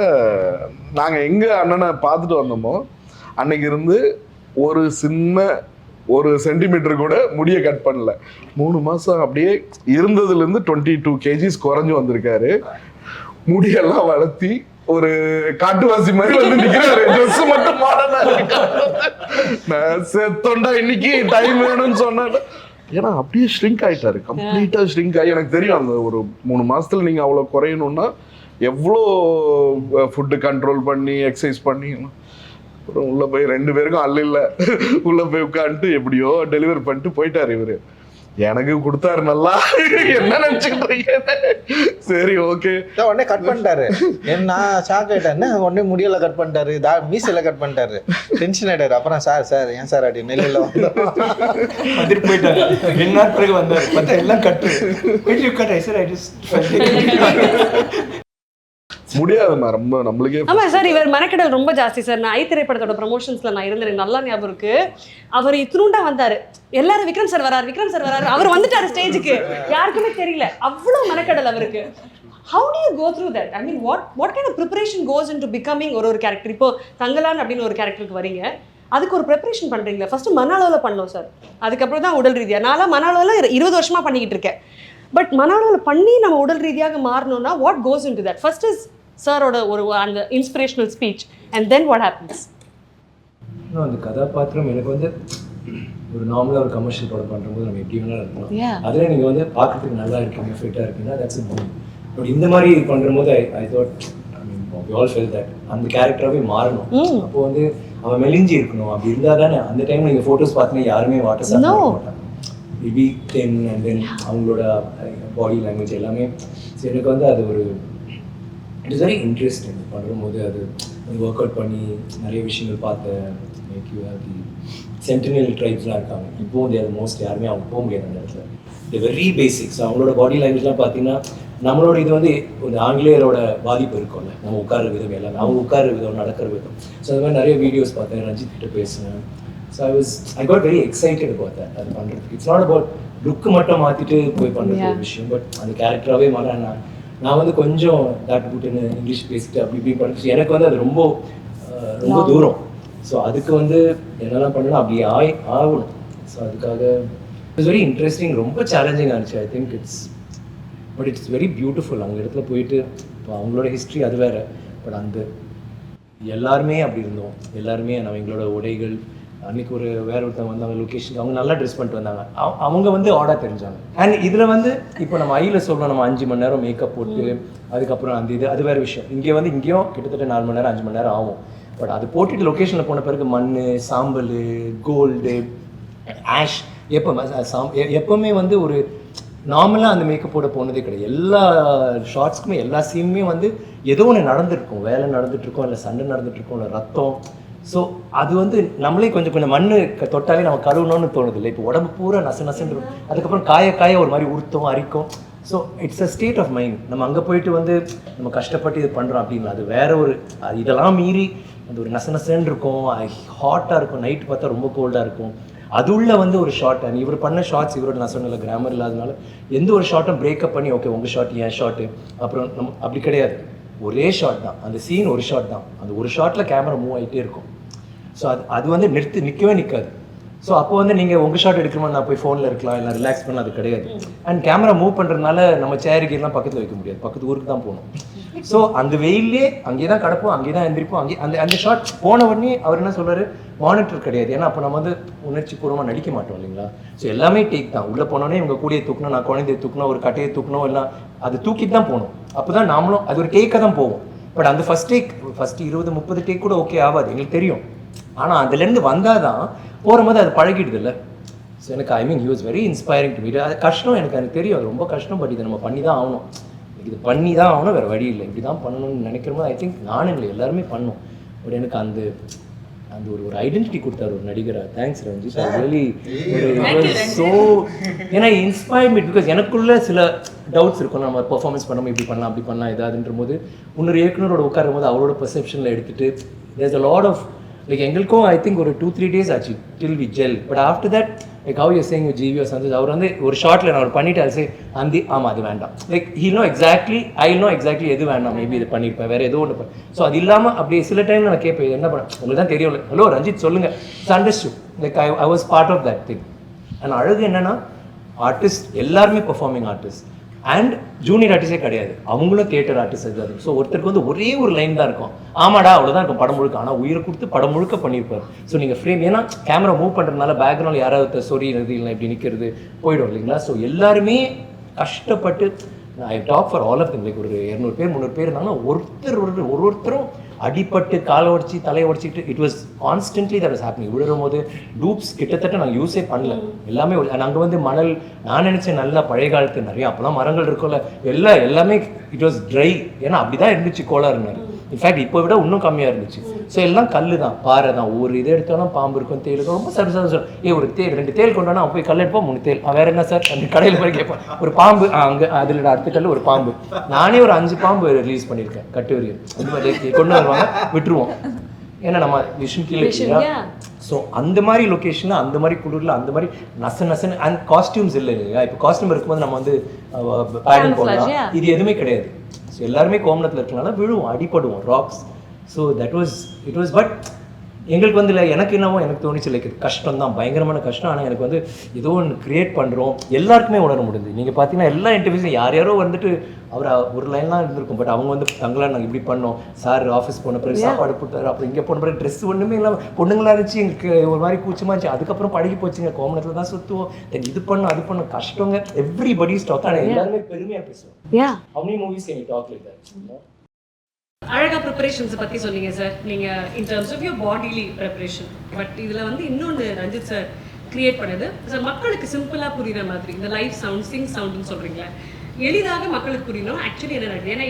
நாங்க எங்க அண்ணனை பார்த்துட்டு வந்தோமோ அன்னைக்கு இருந்து ஒரு சென்டிமீட்டர் கூட முடிய கட் பண்ணல. 3 மாசம் அப்படியே இருந்ததுல இருந்து 22 kgs குறைஞ்சு வந்திருக்காரு. முடியெல்லாம் வளர்த்தி ஒரு காட்டுவாசி மாதிரி வந்து நிக்கிறாரு. ட்ரெஸ் மட்டும் மாடலா இருக்கு. நான் செத்தோண்டா இன்னைக்கு டைம் வேணும்னு சொன்னேன். ஏன்னா அப்படியே ஷ்ரிங்க் ஆயிட்டாரு, கம்ப்ளீட்டா ஷ்ரிங்க் ஆகி. எனக்கு தெரியும் அந்த ஒரு 3 மாசத்துல நீங்க அவ்வளவு குறையணும்னா எவ்வளோ ஃபுட்டு கண்ட்ரோல் பண்ணி எக்ஸசைஸ் பண்ணி. அப்புறம் உள்ள போய் 2 பேருக்கும் அல்ல உள்ள போய் உட்காந்துட்டு எப்படியோ டெலிவரி பண்ணிட்டு போயிட்டாரு இவரு. எனக்கு கொடுத்தாரு நல்லா. என்ன நினைச்சுக்கிட்டீங்க? சரி ஓகே உடனே கட் பண்ணிட்டாரு. என்ன ஷாக் ஆயிட்டாரு. உடனே முடியல கட் பண்ணிட்டாரு, மீசையில கட் பண்ணிட்டாரு. டென்ஷன் ஆயிட்டாரு. அப்புறம் சார் ஏன் சார் அப்படி நெல்லில் வந்துட்டு போயிட்டாரு. 2 நாள் பிறகு வந்தாரு, பார்த்தா எல்லாம் கட்டு. முடியாதுண்ணா, ரொம்ப நம்மளுக்கே. ஆமா சார், இவர் மெனக்கெடல் ரொம்ப ஜாஸ்தி சார். நான் ஐ திரைப்படத்தோட ப்ரமோஷன்ஸ்ல நான் இருந்தேன், நல்லா ஞாபகம் இருக்கு. அவர் இத்தினூண்டா வந்தாரு, எல்லாரும் விக்ரம் சார் வராரு, அவர் வந்துட்டாரு ஸ்டேஜுக்கு, யாருக்குமே தெரியல. அவ்வளவு மெனக்கெடல் அவருக்கு. How do you go through that? I mean, what kind of preparation goes into becoming ஒரு கேரக்டர்? இப்போ தங்கலான் அப்படின்னு ஒரு கேரக்டருக்கு வரீங்க, அதுக்கு ஒரு ப்ரிப்பரேஷன் பண்றீங்களா? ஃபர்ஸ்ட் மன அளவில் பண்ணோம் சார், அதுக்கப்புறம் தான் உடல் ரீதியாக. நான் மன அளவில் 20 வருஷமா பண்ணிக்கிட்டு இருக்கேன். பட் மன அளவில் பண்ணி நம்ம உடல் ரீதியாக மாறணும்னா what goes into that? First is சாரோட அந்த inspirational speech and then what happens? அந்த கதாபாத்திரம் எனக்கு வந்து ஒரு நார்மலாக ஒரு கமர்ஷியல் படம் பண்ணும்போது நம்ம எப்படி வேணாலும் இருக்கலாம். அதில் நீங்கள் வந்து பார்க்கறதுக்கு நல்லா இருக்கீங்க, ஃபிட்டாக இருக்கீங்கன்னா தட்ஸ் இட். பட் இந்த மாதிரி பண்ணும்போது I thought, I mean we all feel that அந்த கேரக்டராகவே மாறணும். அப்போ வந்து அவன் மெலிஞ்சி இருக்கணும். அப்படி இருந்தால் தானே அந்த டைம் நீங்கள் ஃபோட்டோஸ் பார்த்தீங்கன்னா யாருமே வாட்டர் சாப்பிட மாட்டாங்க. மேபி 10 அண்ட் தென் அவங்களோட பாடி லாங்குவேஜ் எல்லாமே. ஸோ எனக்கு வந்து அது ஒரு இட் இஸ் வெரி இன்ட்ரெஸ்டிங். பண்ணும்போது அது ஒர்க் அவுட் பண்ணி நிறைய விஷயங்கள் பார்த்தேன். Make you have the sentinel ட்ரைப்ஸ்லாம் இருக்காங்க. இப்போ வந்து அது மோஸ்ட் யாருமே அவங்க போக முடியாது அந்த இடத்துல. இது வெரி பேசிக்ஸ். அவங்களோட பாடி லாங்குவேஜ்லாம் பார்த்தீங்கன்னா நம்மளோட இது வந்து ஒரு ஆங்கிலேயரோட பாதிப்பு இருக்கும்ல, நம்ம உட்கார விதம் எல்லாமே, அவங்க உட்கார விதம், நடக்கிற விதம். ஸோ அது மாதிரி நிறைய வீடியோஸ் பார்த்தேன், ரஞ்சித் கிட்ட பேசினேன். So I got very excited பார்த்தேன் அது பண்ணுறதுக்கு. இட்ஸ் நாட் அபவுட் லுக்கு மட்டும் மாற்றிட்டு போய் பண்ணுறது ஒரு விஷயம், பட் அந்த கேரக்டராகவே மாற நான் வந்து கொஞ்சம் டாக்டர் புட்டுன்னு இங்கிலீஷ் பேசிட்டு அப்படி இப்படி படிச்சு எனக்கு வந்து அது ரொம்ப தூரம். ஸோ அதுக்கு வந்து என்னெல்லாம் பண்ணணும் அப்படி ஆகணும். ஸோ அதுக்காக இட்ஸ் வெரி இன்ட்ரெஸ்டிங், ரொம்ப சேலஞ்சிங்காக இருந்துச்சு. I think it's very beautiful. அவங்க இடத்துல போயிட்டு இப்போ அவங்களோட ஹிஸ்ட்ரி அது வேறு, பட் அந்த எல்லாருமே அப்படி இருந்தோம். எல்லாருமே நம்ம எங்களோட உடைகள் அன்றைக்கி வேற ஒருத்தவங்க வந்தாங்க லொக்கேஷனுக்கு, அவங்க நல்லா ட்ரெஸ் பண்ணிட்டு வந்தாங்க. அவங்க வந்து ஆடாக தெரிஞ்சாங்க. அண்ட் இதில் வந்து இப்போ நம்ம ஐயில் சொல்லணும், நம்ம 5 மணி நேரம் மேக்கப் போட்டு அதுக்கப்புறம் அந்த இது அது வேறு விஷயம். இங்கே வந்து இங்கேயும் கிட்டத்தட்ட 4 மணி நேரம் 5 மணி நேரம் ஆகும். பட் அது போட்டுட்டு லொக்கேஷனில் போன பிறகு மண், சாம்பல், கோல்டு, ஆஷ், எப்போவுமே வந்து ஒரு நார்மலாக அந்த மேக்கப் போட போனதே கிடையாது. எல்லா ஷார்ட்ஸ்க்குமே எல்லா சீனுமே வந்து ஏதோ ஒன்று நடந்துருக்கும், வேலை நடந்துட்டுருக்கோம், இல்லை சண்டை நடந்துட்டுருக்கோம், இல்லை ரத்தம். ஸோ அது வந்து நம்மளே கொஞ்சம் மண் தொட்டாலே நம்ம கழுவணும்னு தோணுது இல்லை. இப்போ உடம்பு பூரா நசுன்னு அதுக்கப்புறம் காய ஒரு மாதிரி உறுத்தும், அரிக்கும். So it's a state of mind. நம்ம அங்கே போயிட்டு வந்து நம்ம கஷ்டப்பட்டு இது பண்ணுறோம் அப்படின்னா அது வேற ஒரு இதெல்லாம் மீறி அந்த ஒரு நசுன்னு இருக்கும், ஹாட்டாக இருக்கும், நைட்டு பார்த்தா ரொம்ப கோல்டாக இருக்கும். அது உள்ள வந்து ஒரு ஷார்ட், அண்ட் இவர் பண்ண ஷார்ட்ஸ் இவரோட நான் சொன்ன கிராமர் இல்லாதனால எந்த ஒரு ஷார்ட்டும் பிரேக்கப் பண்ணி ஓகே உங்கள் ஷார்ட் என் ஷார்ட்டு அப்புறம் நம்ம அப்படி கிடையாது. ஒரே ஷார்ட் தான், அந்த சீன் ஒரு ஷார்ட் தான், அந்த ஒரு ஷார்ட்டில் கேமரா மூவ் ஆகிட்டே இருக்கும். ஸோ அது வந்து நிற்கவே நிற்காது. ஸோ அப்போ வந்து நீங்கள் உங்கள் ஷாட் எடுக்கணுமா, நான் போய் ஃபோனில் இருக்கலாம், இல்லை ரிலாக்ஸ் பண்ணலாம், அது கிடையாது. அண்ட் கேமரா மூவ் பண்ணுறதுனால நம்ம சேருக்கெல்லாம் பக்கத்தில் வைக்க முடியாது, பக்கத்து ஊருக்கு தான் போகணும். ஸோ அந்த வெயிலே அங்கே தான் கிடப்போம், அங்கே தான் எந்திரிப்போம். அங்கே அந்த ஷாட் போன உடனே அவர் என்ன சொல்கிறாரு, மானிட்டர் கிடையாது. ஏன்னா அப்போ நம்ம வந்து உணர்ச்சி பூர்வமாக நடிக்க மாட்டோம் இல்லைங்களா. ஸோ எல்லாமே டேக் தான். உள்ளே போனோடனே இவங்க கூடிய தூக்கணும், நான் குழந்தைய தூக்கணும், ஒரு கட்டையை தூக்கணும், எல்லாம் அது தூக்கிட்டு தான் போகணும். அப்போ தான் நாமளும் அது ஒரு டேக்காக தான் போவோம். பட் அந்த ஃபஸ்ட் 20-30 டேக் கூட ஓகே ஆகாது, எங்களுக்கு தெரியும். ஆனால் அதுலேருந்து வந்தால் தான் போகும்போது அது பழகிடுது இல்லை. ஸோ எனக்கு I mean he was very inspiring to me. அது கஷ்டம், எனக்கு தெரியும், அது ரொம்ப கஷ்டம். பட் இதை நம்ம பண்ணி தான் ஆகணும், இது பண்ணி தான் ஆகணும், வேறு வழி இல்லை. இப்படி தான் பண்ணணும்னு நினைக்கிறோமோ ஐ திங்க் நானும் இல்லை எல்லாருமே பண்ணோம். பட் எனக்கு அந்த அந்த ஒரு ஐடென்டிட்டி கொடுத்தாரு ஒரு நடிகராக. தேங்க்ஸ் ரஞ்சித். ரியலி ஸோ ஏன்னா இன்ஸ்பயர்ட் மீ பிகாஸ் எனக்குள்ள சில டவுட்ஸ் இருக்கும். நம்ம பெர்ஃபார்மன்ஸ் பண்ணாமல் இப்படி பண்ணலாம் அப்படி பண்ணலாம் ஏதாதுன்ற போது இன்னொரு இயக்குனரோட உட்காரும் போது அவரோட பெர்செப்ஷனில் எடுத்துகிட்டு there's a lot of like எங்களுக்கும் ஐ திங்க் ஒரு 2-3 days ஆச்சு till we gel. But after that like how you saying GV or Santhosh அவர் வந்து ஒரு ஷார்ட்டில் நான் அவர் பண்ணிட்டு அது அந்த ஆமாம் அது வேண்டாம் like he no exactly I know exactly எது வேண்டாம் மேபி இது பண்ணியிருப்பேன் வேறு ஏதோ ஒன்று. ஸோ அது இல்லாமல் அப்படி சில டைம் நான் கேட்பேன் என்ன பண்ண உங்களுக்கு தான் தெரியும் ஹலோ ரஞ்சித் சொல்லுங்கள் it's understood like I was part of that thing. And அழகு என்னென்னா ஆர்டிஸ்ட் எல்லாருமே பெர்ஃபார்மிங் ஆர்டிஸ்ட் அண்ட் ஜூனியர் ஆர்டிஸ்டே கிடையாது, அவங்களும் தியேட்டர் ஆர்டிஸ்ட் இருக்காது. ஸோ ஒருத்தருக்கு வந்து ஒரே ஒரு லைன் தான் இருக்கும், ஆமாடா அவ்வளோதான் இருக்கும் படம் முழுக்க. ஆனால் உயிரை கொடுத்து படம் முழுக்க பண்ணியிருப்பார். ஸோ நீங்கள் ஃப்ரேம் ஏன்னா கேமரா மூவ் பண்ணுறதுனால பேக்ரவுண்ட் யாராவது சொறிகிறது இல்லை இப்படி நிற்கிறது போயிடும் இல்லைங்களா. ஸோ எல்லாருமே கஷ்டப்பட்டு I talk for all of them like ஒரு 200 பேர் 300 பேர் இருந்தாங்கன்னா ஒருத்தரும் அடிப்பட்டு காலை உடச்சி தலையை உடச்சிக்கிட்டு it was constantly that was happening. விழுறும் போது டூப்ஸ் கிட்டத்தட்ட நாங்கள் யூஸே பண்ணல எல்லாமே. நாங்கள் வந்து மணல் நான் நினச்சேன் நல்லா பழைய காலத்து நிறையா அப்போலாம் மரங்கள் இருக்கும்ல எல்லாமே இட் வாஸ் ட்ரை. ஏன்னா அப்படி தான் இருந்துச்சு கோளாறுனாரு. இன்ஃபேக்ட் இப்போ விட இன்னும் கம்மியாக இருந்துச்சு. ஸோ எல்லாம் கல் தான் பாறை தான். ஒரு இது எடுத்தாலும் பாம்பு இருக்கும் தேல் இருக்கும். ரொம்ப சர்வீஸ் ஒரு தேல் 2 தேல் கொண்டு வந்தால் போய் கல் எடுப்போம் 3 தேல் வேறு என்ன சார் அந்த கடையில் போய் கேட்பேன் ஒரு பாம்பு அங்கே அதில் அடுத்த கல் ஒரு பாம்பு. நானே ஒரு 5 பாம்பு ரிலீஸ் பண்ணியிருக்கேன் கட்டு வரையும். அந்த மாதிரி கொண்டு வருவாங்க விட்டுருவோம் ஏன்னா நம்ம விஷன் கீழே. ஸோ அந்த மாதிரி லொக்கேஷனில் அந்த மாதிரி குளிரில் அந்த மாதிரி நசன்னு அண்ட் காஸ்டியூம்ஸ் இல்லை இல்லையா. இப்போ காஸ்டியூம் இருக்கும்போது நம்ம வந்து பேடன் போடலாம், இது எதுவுமே கிடையாது. ஸோ எல்லாருமே கோமணத்தில் இருக்கனால விழுவோம் அடிப்படுவோம் rocks. So that was it was but எங்களுக்கு வந்து இல்லை எனக்கு என்னவோ எனக்கு தோணிச்சு லைக் கஷ்டம் தான் பயங்கரமான கஷ்டம். ஆனால் எனக்கு வந்து ஏதோ ஒன்று க்ரியேட் பண்ணுறோம் எல்லாருக்குமே உணர முடியுது. நீங்கள் பார்த்தீங்கன்னா எல்லா இன்டர்வியூஸும் யாரோ வந்துட்டு அவர் ஒரு லைன்லாம் இருந்திருக்கும். பட் அவங்க வந்து தங்களாம் நாங்கள் இப்படி பண்ணோம் சார் ஆஃபீஸ் போன பிறகு சாப்பாடு போட்டார் அப்புறம் இங்கே போன பிறகு ட்ரெஸ் ஒன்றுமே இல்லாமல் பொண்ணுங்களாக இருந்துச்சு எங்களுக்கு ஒரு மாதிரி கூச்சமாக இருந்துச்சு. அதுக்கப்புறம் பழகி போச்சுங்க கோமணத்தில் தான் சுற்றுவோம் தென் இது பண்ணோம் அது பண்ணோம் கஷ்டங்க எவ்ரிபடி ஸ்டாக். ஆனால் எல்லாருமே பெருமையாக பேசுவோம். How many movies can you talk like that? அழகா ப்ரிப்பரேஷன்ஸ் பத்தி சொன்னீங்க சார் நீங்க in terms of your bodily preparation. But இதுல வந்து இன்னொன்று ரஞ்சித் சார் கிரியேட் பண்ணது சார் மக்களுக்கு சிம்பிளா புரியுற மாதிரி இந்த லைவ் சவுண்ட் சிங் சவுண்ட்னு சொல்றீங்களா எளிதாக மக்களுக்கு புரியணும். ஆக்சுவலி என்ன நடக்குது ஏன்னா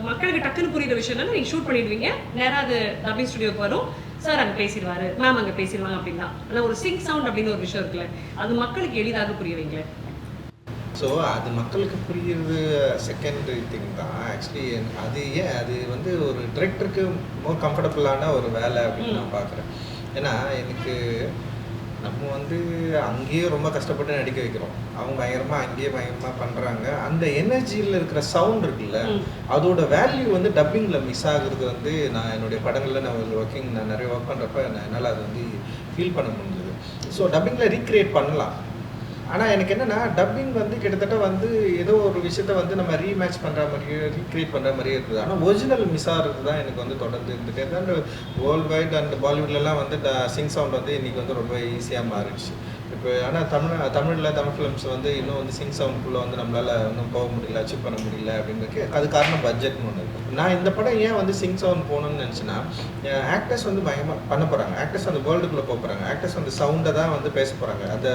மக்களுக்கு டக்குன்னு புரியுற விஷயம்னா நீங்க ஷூட் பண்ணிடுவீங்க நேராக அது டப்பிங் ஸ்டுடியோக்கு வரும் சார் அங்கே பேசிடுவாரு மேம் அங்கே பேசிடுவாங்க அப்படின்னா. ஆனால் ஒரு சிங் சவுண்ட் அப்படின்னு ஒரு விஷயம் இருக்குல்ல அது மக்களுக்கு எளிதாக புரியவீங்களே. ஸோ அது மக்களுக்கு புரியுறது செகண்டரி திங் தான் ஆக்சுவலி. அது வந்து ஒரு டிரெக்டருக்கு மோர் கம்ஃபர்டபுளான ஒரு வேலை அப்படின்னு நான் பார்க்குறேன். ஏன்னா எனக்கு நம்ம வந்து அங்கேயே ரொம்ப கஷ்டப்பட்டு நடிக்க வைக்கிறோம், அவங்க பயங்கரமாக பண்ணுறாங்க. அந்த எனர்ஜியில் இருக்கிற சவுண்ட் இருக்குல்ல அதோட வேல்யூ வந்து டப்பிங்கில் மிஸ் ஆகுறது வந்து நான் என்னுடைய படங்களில் நான் நிறைய ஒர்க் பண்ணுறப்ப என்னால் அது வந்து ஃபீல் பண்ண முடிஞ்சது. ஸோ டப்பிங்கில் ரீக்ரியேட் பண்ணலாம். ஆனால் எனக்கு என்னென்னா டப்பிங் வந்து கிட்டத்தட்ட வந்து ஏதோ ஒரு விஷயத்த வந்து நம்ம ரீமேட்ச் பண்ணுற மாதிரியே ரீக்ரியேட் பண்ணுற மாதிரியே இருக்குது. ஆனால் ஒரிஜினல் மிஸ் ஆகிறது தான் எனக்கு வந்து தொடர்ந்து இருந்துகிட்டே தான். வேர்ல்டு வைட் அண்ட் பாலிவுட்லலாம் வந்து சிங் சவுண்ட் வந்து இன்றைக்கி வந்து ரொம்ப ஈஸியாக மாறிடுச்சு இப்போ. ஆனால் தமிழ் ஃபிலிம்ஸ் வந்து இன்னும் வந்து சிங் சவுண்ட்குள்ளே வந்து நம்மளால் இன்னும் போக முடியல அச்சீவ் பண்ண முடியல அப்படின்றதுக்கு அது காரணம் பட்ஜெட்னு ஒன்று இருக்குது. நான் இந்த படம் ஏன் வந்து சிங் சவுண்ட் போகணும்னு நினச்சின்னா ஆக்டர்ஸ் வந்து பயங்கரமாக பண்ண போகிறாங்க, ஆக்டர்ஸ் வந்து வேர்ல்டுக்குள்ளே போக போகிறாங்க, ஆக்டர்ஸ் வந்து சவுண்டை தான் வந்து பேச போகிறாங்க, அந்த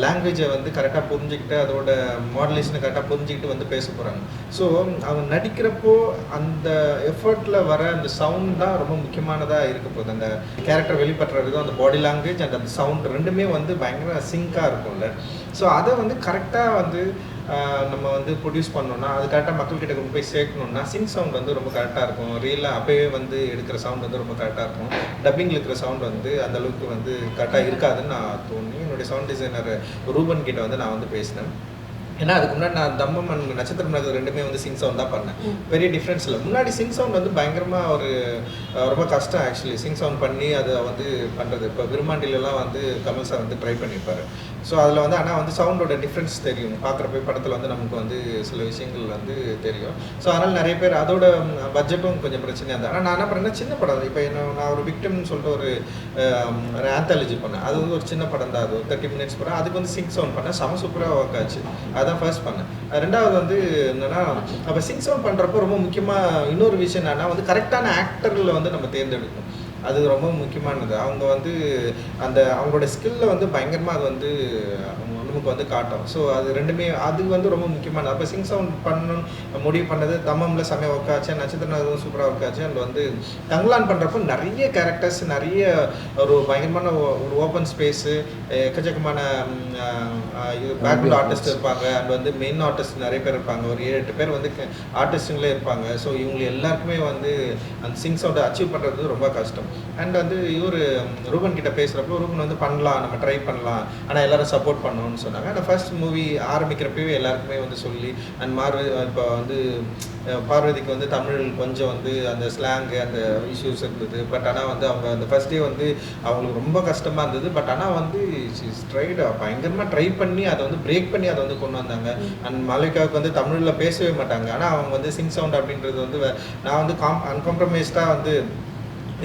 லாங்குவேஜை வந்து கரெக்டாக புரிஞ்சுக்கிட்டு அதோட மாடுலேஷனை கரெக்டாக புரிஞ்சுக்கிட்டு வந்து பேச போகிறாங்க. ஸோ அவங்க நடிக்கிறப்போ அந்த எஃபர்ட்டில் வர அந்த சவுண்ட் தான் ரொம்ப முக்கியமானதாக இருக்க போகுது. அந்த கேரக்டர் வெளிப்படுற விதம் அந்த பாடி லாங்குவேஜ் அண்ட் அந்த சவுண்ட் ரெண்டுமே வந்து பயங்கர சிங்காக இருக்கும்ல. ஸோ அதை வந்து கரெக்டாக வந்து நம்ம வந்து ப்ரொடியூஸ் பண்ணோன்னா அது கரெக்டாக மக்கள்கிட்ட கொண்டு போய் சேர்க்கணுன்னா சிங் சவுண்ட் வந்து ரொம்ப கரெக்டாக இருக்கும். ரியலாக அப்போயே வந்து எடுக்கிற சவுண்ட் வந்து ரொம்ப கரெக்டாக இருக்கும். டப்பிங்கில் இருக்கிற சவுண்ட் வந்து அந்தளவுக்கு வந்து கரெக்டாக இருக்காதுன்னு நான் தோணி என்னுடைய சவுண்ட் டிசைனர் ரூபன் கிட்ட வந்து நான் வந்து பேசினேன். ஏன்னா அதுக்கு முன்னாடி நான் தம்மம் அண்ட் நட்சத்திரம் நகர் ரெண்டுமே வந்து சிங் சவுண்ட் தான் பண்ணேன். பெரிய டிஃப்ரென்ஸ் இல்லை. முன்னாடி சிங் சவுண்ட் வந்து பயங்கரமாக ஒரு ரொம்ப கஷ்டம் ஆக்சுவலி சிங் சவுண்ட் பண்ணி அதை வந்து பண்ணுறது. இப்போ விருமாண்டிலலாம் வந்து கமல் சார் வந்து ட்ரை பண்ணியிருப்பார். ஸோ அதில் வந்து ஆனால் வந்து சவுண்டோட டிஃப்ரென்ஸ் தெரியும் பார்க்குறப்ப படத்தில் வந்து நமக்கு வந்து சில விஷயங்கள் வந்து தெரியும். ஸோ அதனால் நிறைய பேர் அதோட பட்ஜெட்டும் கொஞ்சம் பிரச்சனையாக இருந்தது. ஆனால் நான் என்ன பண்ணேன்னா சின்ன படம் இப்போ நான் ஒரு விக்டம்னு சொல்லிட்டு ஒரு ஆந்தாலஜி பண்ணேன். அது வந்து ஒரு சின்ன படம் தான், அது ஒரு 30 minutes படம். அதுக்கு வந்து சிங் சவுண்ட் பண்ணேன், செம சூப்பராக ஒர்க் ஆச்சு. அதான் ஃபர்ஸ்ட் பண்ணேன். ரெண்டாவது வந்து என்னென்னா அப்போ சிங் சவுண்ட் பண்ணுறப்போ ரொம்ப முக்கியமாக இன்னொரு விஷயம் என்னென்னா வந்து கரெக்டான ஆக்டரில் வந்து நம்ம தேர்ந்தெடுக்கணும். அது ரொம்ப முக்கியமானது. அவங்க வந்து அந்த அவங்களோட ஸ்கில்ல வந்து பயங்கரமாக அது வந்து நமக்கு வந்து காட்டும். ஸோ அது ரெண்டுமே அது வந்து ரொம்ப முக்கியமானது. அப்போ சிங் சவுண்ட் பண்ணணும் முடிவு பண்ணது தம்மம்ல செம்மையாக ஒர்க் ஆச்சு, நட்சத்திரம் அதுவும் சூப்பராக ஒர்க் ஆச்சு. அண்ட் வந்து தங்கலான் பண்ணுறப்போ நிறைய கேரக்டர்ஸ், நிறைய ஒரு பயங்கரமான ஒரு ஓப்பன் ஸ்பேஸு, எக்கச்சக்கமான பேக்ரவுண்ட் ஆர்டிஸ்ட் இருப்பாங்க. அண்ட் வந்து மெயின் ஆர்டிஸ்ட் நிறைய பேர் இருப்பாங்க, ஒரு 7-8 பேர் வந்து ஆர்டிஸ்ட்டுங்களே இருப்பாங்க. ஸோ இவங்க எல்லாருக்குமே வந்து அந்த சிங் சவுண்டை அச்சீவ் பண்ணுறது ரொம்ப கஷ்டம். அண்ட் வந்து இவர் ரூபன் கிட்ட பேசுகிறப்போ ரூபன் வந்து பண்ணலாம், நம்ம ட்ரை பண்ணலாம், ஆனால் எல்லாரும் சப்போர்ட் பண்ணணும்னு சொன்னாங்க. அந்த ஃபர்ஸ்ட் மூவி ஆரம்பிக்கிறப்பவே எல்லாருக்குமே வந்து சொல்லி அண்ட் இப்போ வந்து பார்வதிக்கு வந்து தமிழ் கொஞ்சம் வந்து அந்த ஸ்லாங்கு அந்த இஷ்யூஸ் இருந்தது. பட் ஆனால் வந்து அவங்க அந்த ஃபர்ஸ்ட் டே வந்து அவங்களுக்கு ரொம்ப கஷ்டமாக இருந்தது. பட் ஆனால் வந்து பயங்கரமாக ட்ரை பண்ணி அதை வந்து பிரேக் பண்ணி அதை வந்து கொண்டு வந்தாங்க. அண்ட் மாலிகாவுக்கு வந்து தமிழில் பேசவே மாட்டாங்க, ஆனால் அவங்க வந்து சிங் சவுண்ட் அப்படின்றது வந்து நான் வந்து அன்காம்ப்ரமைஸ்டாக வந்து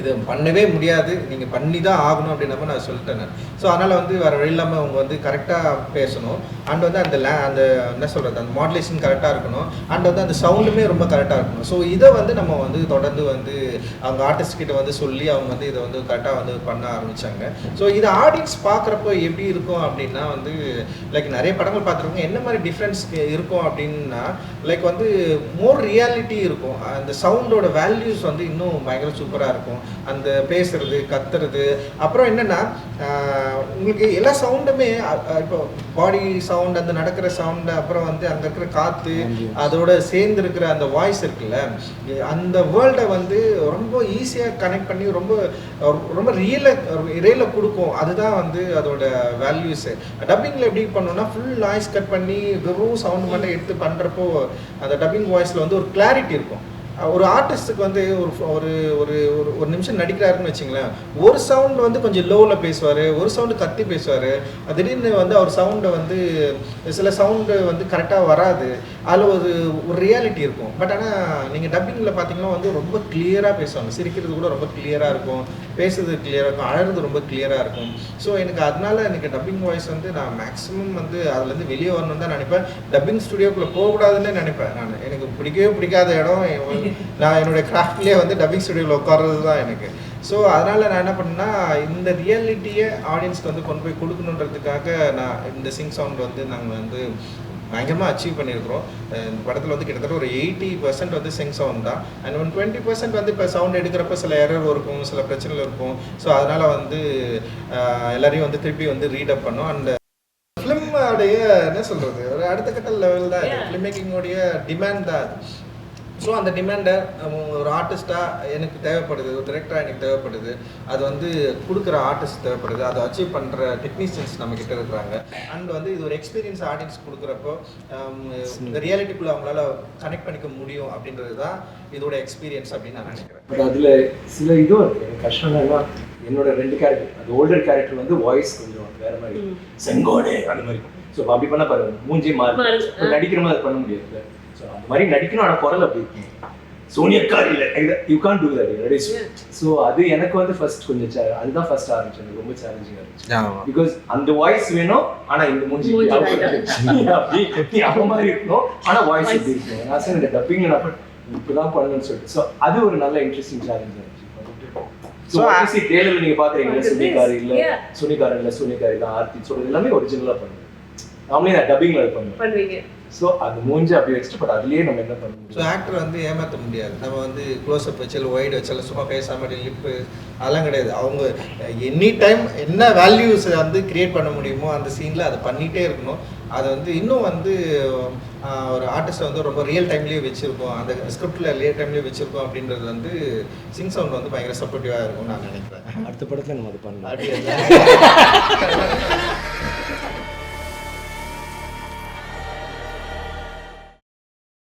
இது பண்ணவே முடியாது, நீங்கள் பண்ணி தான் ஆகணும் அப்படின்னப்ப நான் சொல்லிட்டேன். ஸோ அதனால் வந்து வேறு வழி இல்லாமல் அவங்க வந்து கரெக்டாக பேசணும். அண்ட் வந்து அந்த அந்த என்ன சொல்கிறது, அந்த மாடுலேஷன் கரெக்டாக இருக்கணும். அண்ட் வந்து அந்த சவுண்டுமே ரொம்ப கரெக்டாக இருக்கணும். ஸோ இதை வந்து நம்ம வந்து தொடர்ந்து வந்து அவங்க ஆர்டிஸ்ட் கிட்ட வந்து சொல்லி அவங்க வந்து இதை வந்து கரெக்டாக வந்து பண்ண ஆரம்பித்தாங்க. ஸோ இது ஆடியன்ஸ் பார்க்குறப்போ எப்படி இருக்கும் அப்படின்னா வந்து லைக் நிறைய படங்கள் பார்த்துருக்கோங்க, என்ன மாதிரி டிஃப்ரென்ஸ் இருக்கும் அப்படின்னா லைக் வந்து மோர் ரியாலிட்டி இருக்கும். அந்த சவுண்டோட வேல்யூஸ் வந்து இன்னும் பயங்கர சூப்பராக இருக்கும். அந்த பேசுறது, கத்துறது, அப்புறம் என்னன்னா உங்களுக்கு எல்லா சவுண்டுமே இப்போ பாடி சவுண்ட், அந்த நடக்கிற சவுண்டு, அப்புறம் வந்து அங்கே இருக்கிற காற்று, அதோட சேர்ந்து இருக்கிற அந்த வாய்ஸ் இருக்குல்ல, அந்த வேர்ல்டை வந்து ரொம்ப ஈஸியாக கனெக்ட் பண்ணி ரொம்ப ரொம்ப ரியலை கொடுக்கும். அதுதான் வந்து அதோட வேல்யூஸு. டப்பிங்கில் எப்படி பண்ணோம்னா ஃபுல் நாய்ஸ் கட் பண்ணி வெறும் சவுண்டு மட்டும் எடுத்து பண்ணுறப்போ அந்த டப்பிங் வாய்ஸில் வந்து ஒரு கிளாரிட்டி இருக்கும். ஒரு ஆர்டிஸ்ட்டுக்கு வந்து ஒரு ஒரு ஒரு நிமிஷம் நடிக்கிறாருன்னு வச்சுங்களேன், ஒரு சவுண்டு வந்து கொஞ்சம் லோவில் பேசுவார், ஒரு சவுண்டு கத்தி பேசுவார். திடீர்னு வந்து அவர் சவுண்டை வந்து சில சவுண்டு வந்து கரெக்டாக வராது, அதில் ஒரு ரியாலிட்டி இருக்கும். பட் ஆனால் நீங்கள் டப்பிங்கில் பார்த்தீங்கன்னா வந்து ரொம்ப கிளியராக பேசுவாங்க, சிரிக்கிறது கூட ரொம்ப கிளியராக இருக்கும், பேசுறது கிளியராக இருக்கும், அழகிறது ரொம்ப கிளியராக இருக்கும். ஸோ எனக்கு டப்பிங் வாய்ஸ் வந்து நான் மேக்ஸிமம் வந்து அதுலேருந்து வெளியே வரணும்னு தான் நினைப்பேன். டப்பிங் ஸ்டுடியோக்குள்ளே போகக்கூடாதுன்னு நினைப்பேன். எனக்கு பிடிக்கவே பிடிக்காத இடம் நான் என்னுடைய கிராஃப்ட்லேயே வந்து டப்பிங் ஸ்டுடியோவில் உட்கார்றது தான் எனக்கு. ஸோ அதனால் நான் என்ன பண்ணேன்னா இந்த ரியாலிட்டியை ஆடியன்ஸ்க்கு வந்து கொண்டு போய் கொடுக்கணுன்றதுக்காக நான் இந்த சிங் சவுண்ட் வந்து நாங்கள் வந்து பயங்கரமாக அச்சீவ் பண்ணியிருக்கிறோம். இந்த படத்தில் வந்து கிட்டத்தட்ட ஒரு 80% வந்து சிங் சவுண்ட் தான். அண்ட் 20% வந்து இப்போ சவுண்ட் எடுக்கிறப்ப சில எரர் இருக்கும், சில பிரச்சனைகள் இருக்கும். ஸோ அதனால் வந்து எல்லாரையும் வந்து திருப்பி வந்து ரீடப் பண்ணோம். அண்ட் ஃபிலிமோடைய என்ன சொல்கிறது, ஒரு அடுத்த கட்ட லெவல் தான் ஃபிலிம் மேக்கிங்கோடைய டிமாண்ட் தான் அது. ஸோ அந்த டிமாண்டை ஒரு ஆர்டிஸ்ட்டாக எனக்கு தேவைப்படுது, ஒரு டிரெக்டராக எனக்கு தேவைப்படுது, அது வந்து கொடுக்குற ஆர்டிஸ்ட் தேவைப்படுது, அதை அச்சீவ் பண்ணுற டெக்னீஷியன்ஸ் நம்மக்கிட்ட இருக்கிறாங்க. அண்ட் வந்து இது ஒரு எக்ஸ்பீரியன்ஸ் ஆடியன்ஸ் கொடுக்குறப்போ இந்த ரியாலிட்டிக்குள்ளே அவங்களால கனெக்ட் பண்ணிக்க முடியும் அப்படின்றது தான் இதோட எக்ஸ்பீரியன்ஸ் அப்படின்னு நான் நினைக்கிறேன். பட் அதில் சில இதுவும் இருக்குது. எனக்கு கஷ்டம் என்னன்னா என்னோட 2 கேரக்டர், அந்த ஓல்டர் கேரக்டர் வந்து வாய்ஸ் கொஞ்சம் வேறு மாதிரி, செங்கோடே அந்த மாதிரி. ஸோ அப்படி பண்ண பாருங்க மூஞ்சி மாறி நடிக்கிற மாதிரி பண்ண முடியாது. ஸோ அந்த மாதிரி நடிக்கணும், ஆனால் குரல் அப்படி இருக்கும். சோனியக்கார் இல்லை, you can do that. So அது எனக்கு வந்து ஃபர்ஸ்ட் கொஞ்சம் அதுதான் ஃபர்ஸ்ட் ஆரம்பிச்சது, ரொம்ப சேலஞ்சிங்காக இருந்துச்சு. பிகாஸ் அந்த வாய்ஸ் வேணும், ஆனால் இந்த மூஞ்சி அப்படி அப்போ மாதிரி இருக்கணும், ஆனால் வாய்ஸ் எப்படி இருக்கும். நான் சார் இந்த டப்பிங் நான் இப்படிதான் பண்ணணும்னு சொல்லிட்டு. ஸோ அது ஒரு நல்ல இன்ட்ரெஸ்டிங் சேலஞ்சாக இருந்துச்சு. ஸோ ஆர்சி ட்ரெயிலரில் நீங்கள் பார்க்குறீங்க, சோனியக்கார் இல்லை, சோனியக்கார் இல்லை, சோனியக்கார் இல்லை, ஆர்த்தி சொல்கிறது எல்லாமே ஒரிஜினலாக பண்ணுவேன். நாமளே நான் டப்பிங்கில் பண்ணுவேன். ஸோ அது மூஞ்சி அப்படி வச்சுட்டு, பட் அதுலேயே நம்ம என்ன பண்ண முடியும். ஸோ ஆக்டர் வந்து ஏமாற்ற முடியாது. நம்ம வந்து க்ளோஸ்அப் வச்சாலும் ஒய்டு வச்சாலும் சும்மா பேசாமல் லிப்பு அதெல்லாம் கிடையாது. அவங்க எனி டைம் என்ன வேல்யூஸ் வந்து கிரியேட் பண்ண முடியுமோ அந்த சீனில் அதை பண்ணிகிட்டே இருக்கணும். அதை வந்து இன்னும் வந்து ஒரு ஆர்டிஸ்ட்டை வந்து ரொம்ப ரியல் டைம்லேயே வச்சுருக்கோம், அந்த ஸ்கிரிப்டில் ரியல் டைம்லேயே வச்சுருக்கோம் அப்படின்றது வந்து சிங் சவுண்ட் வந்து பயங்கர சப்போர்ட்டிவாக இருக்கும்னு நான் நினைக்கிறேன். அடுத்த படத்தில் நம்ம அது பண்ணலாம்.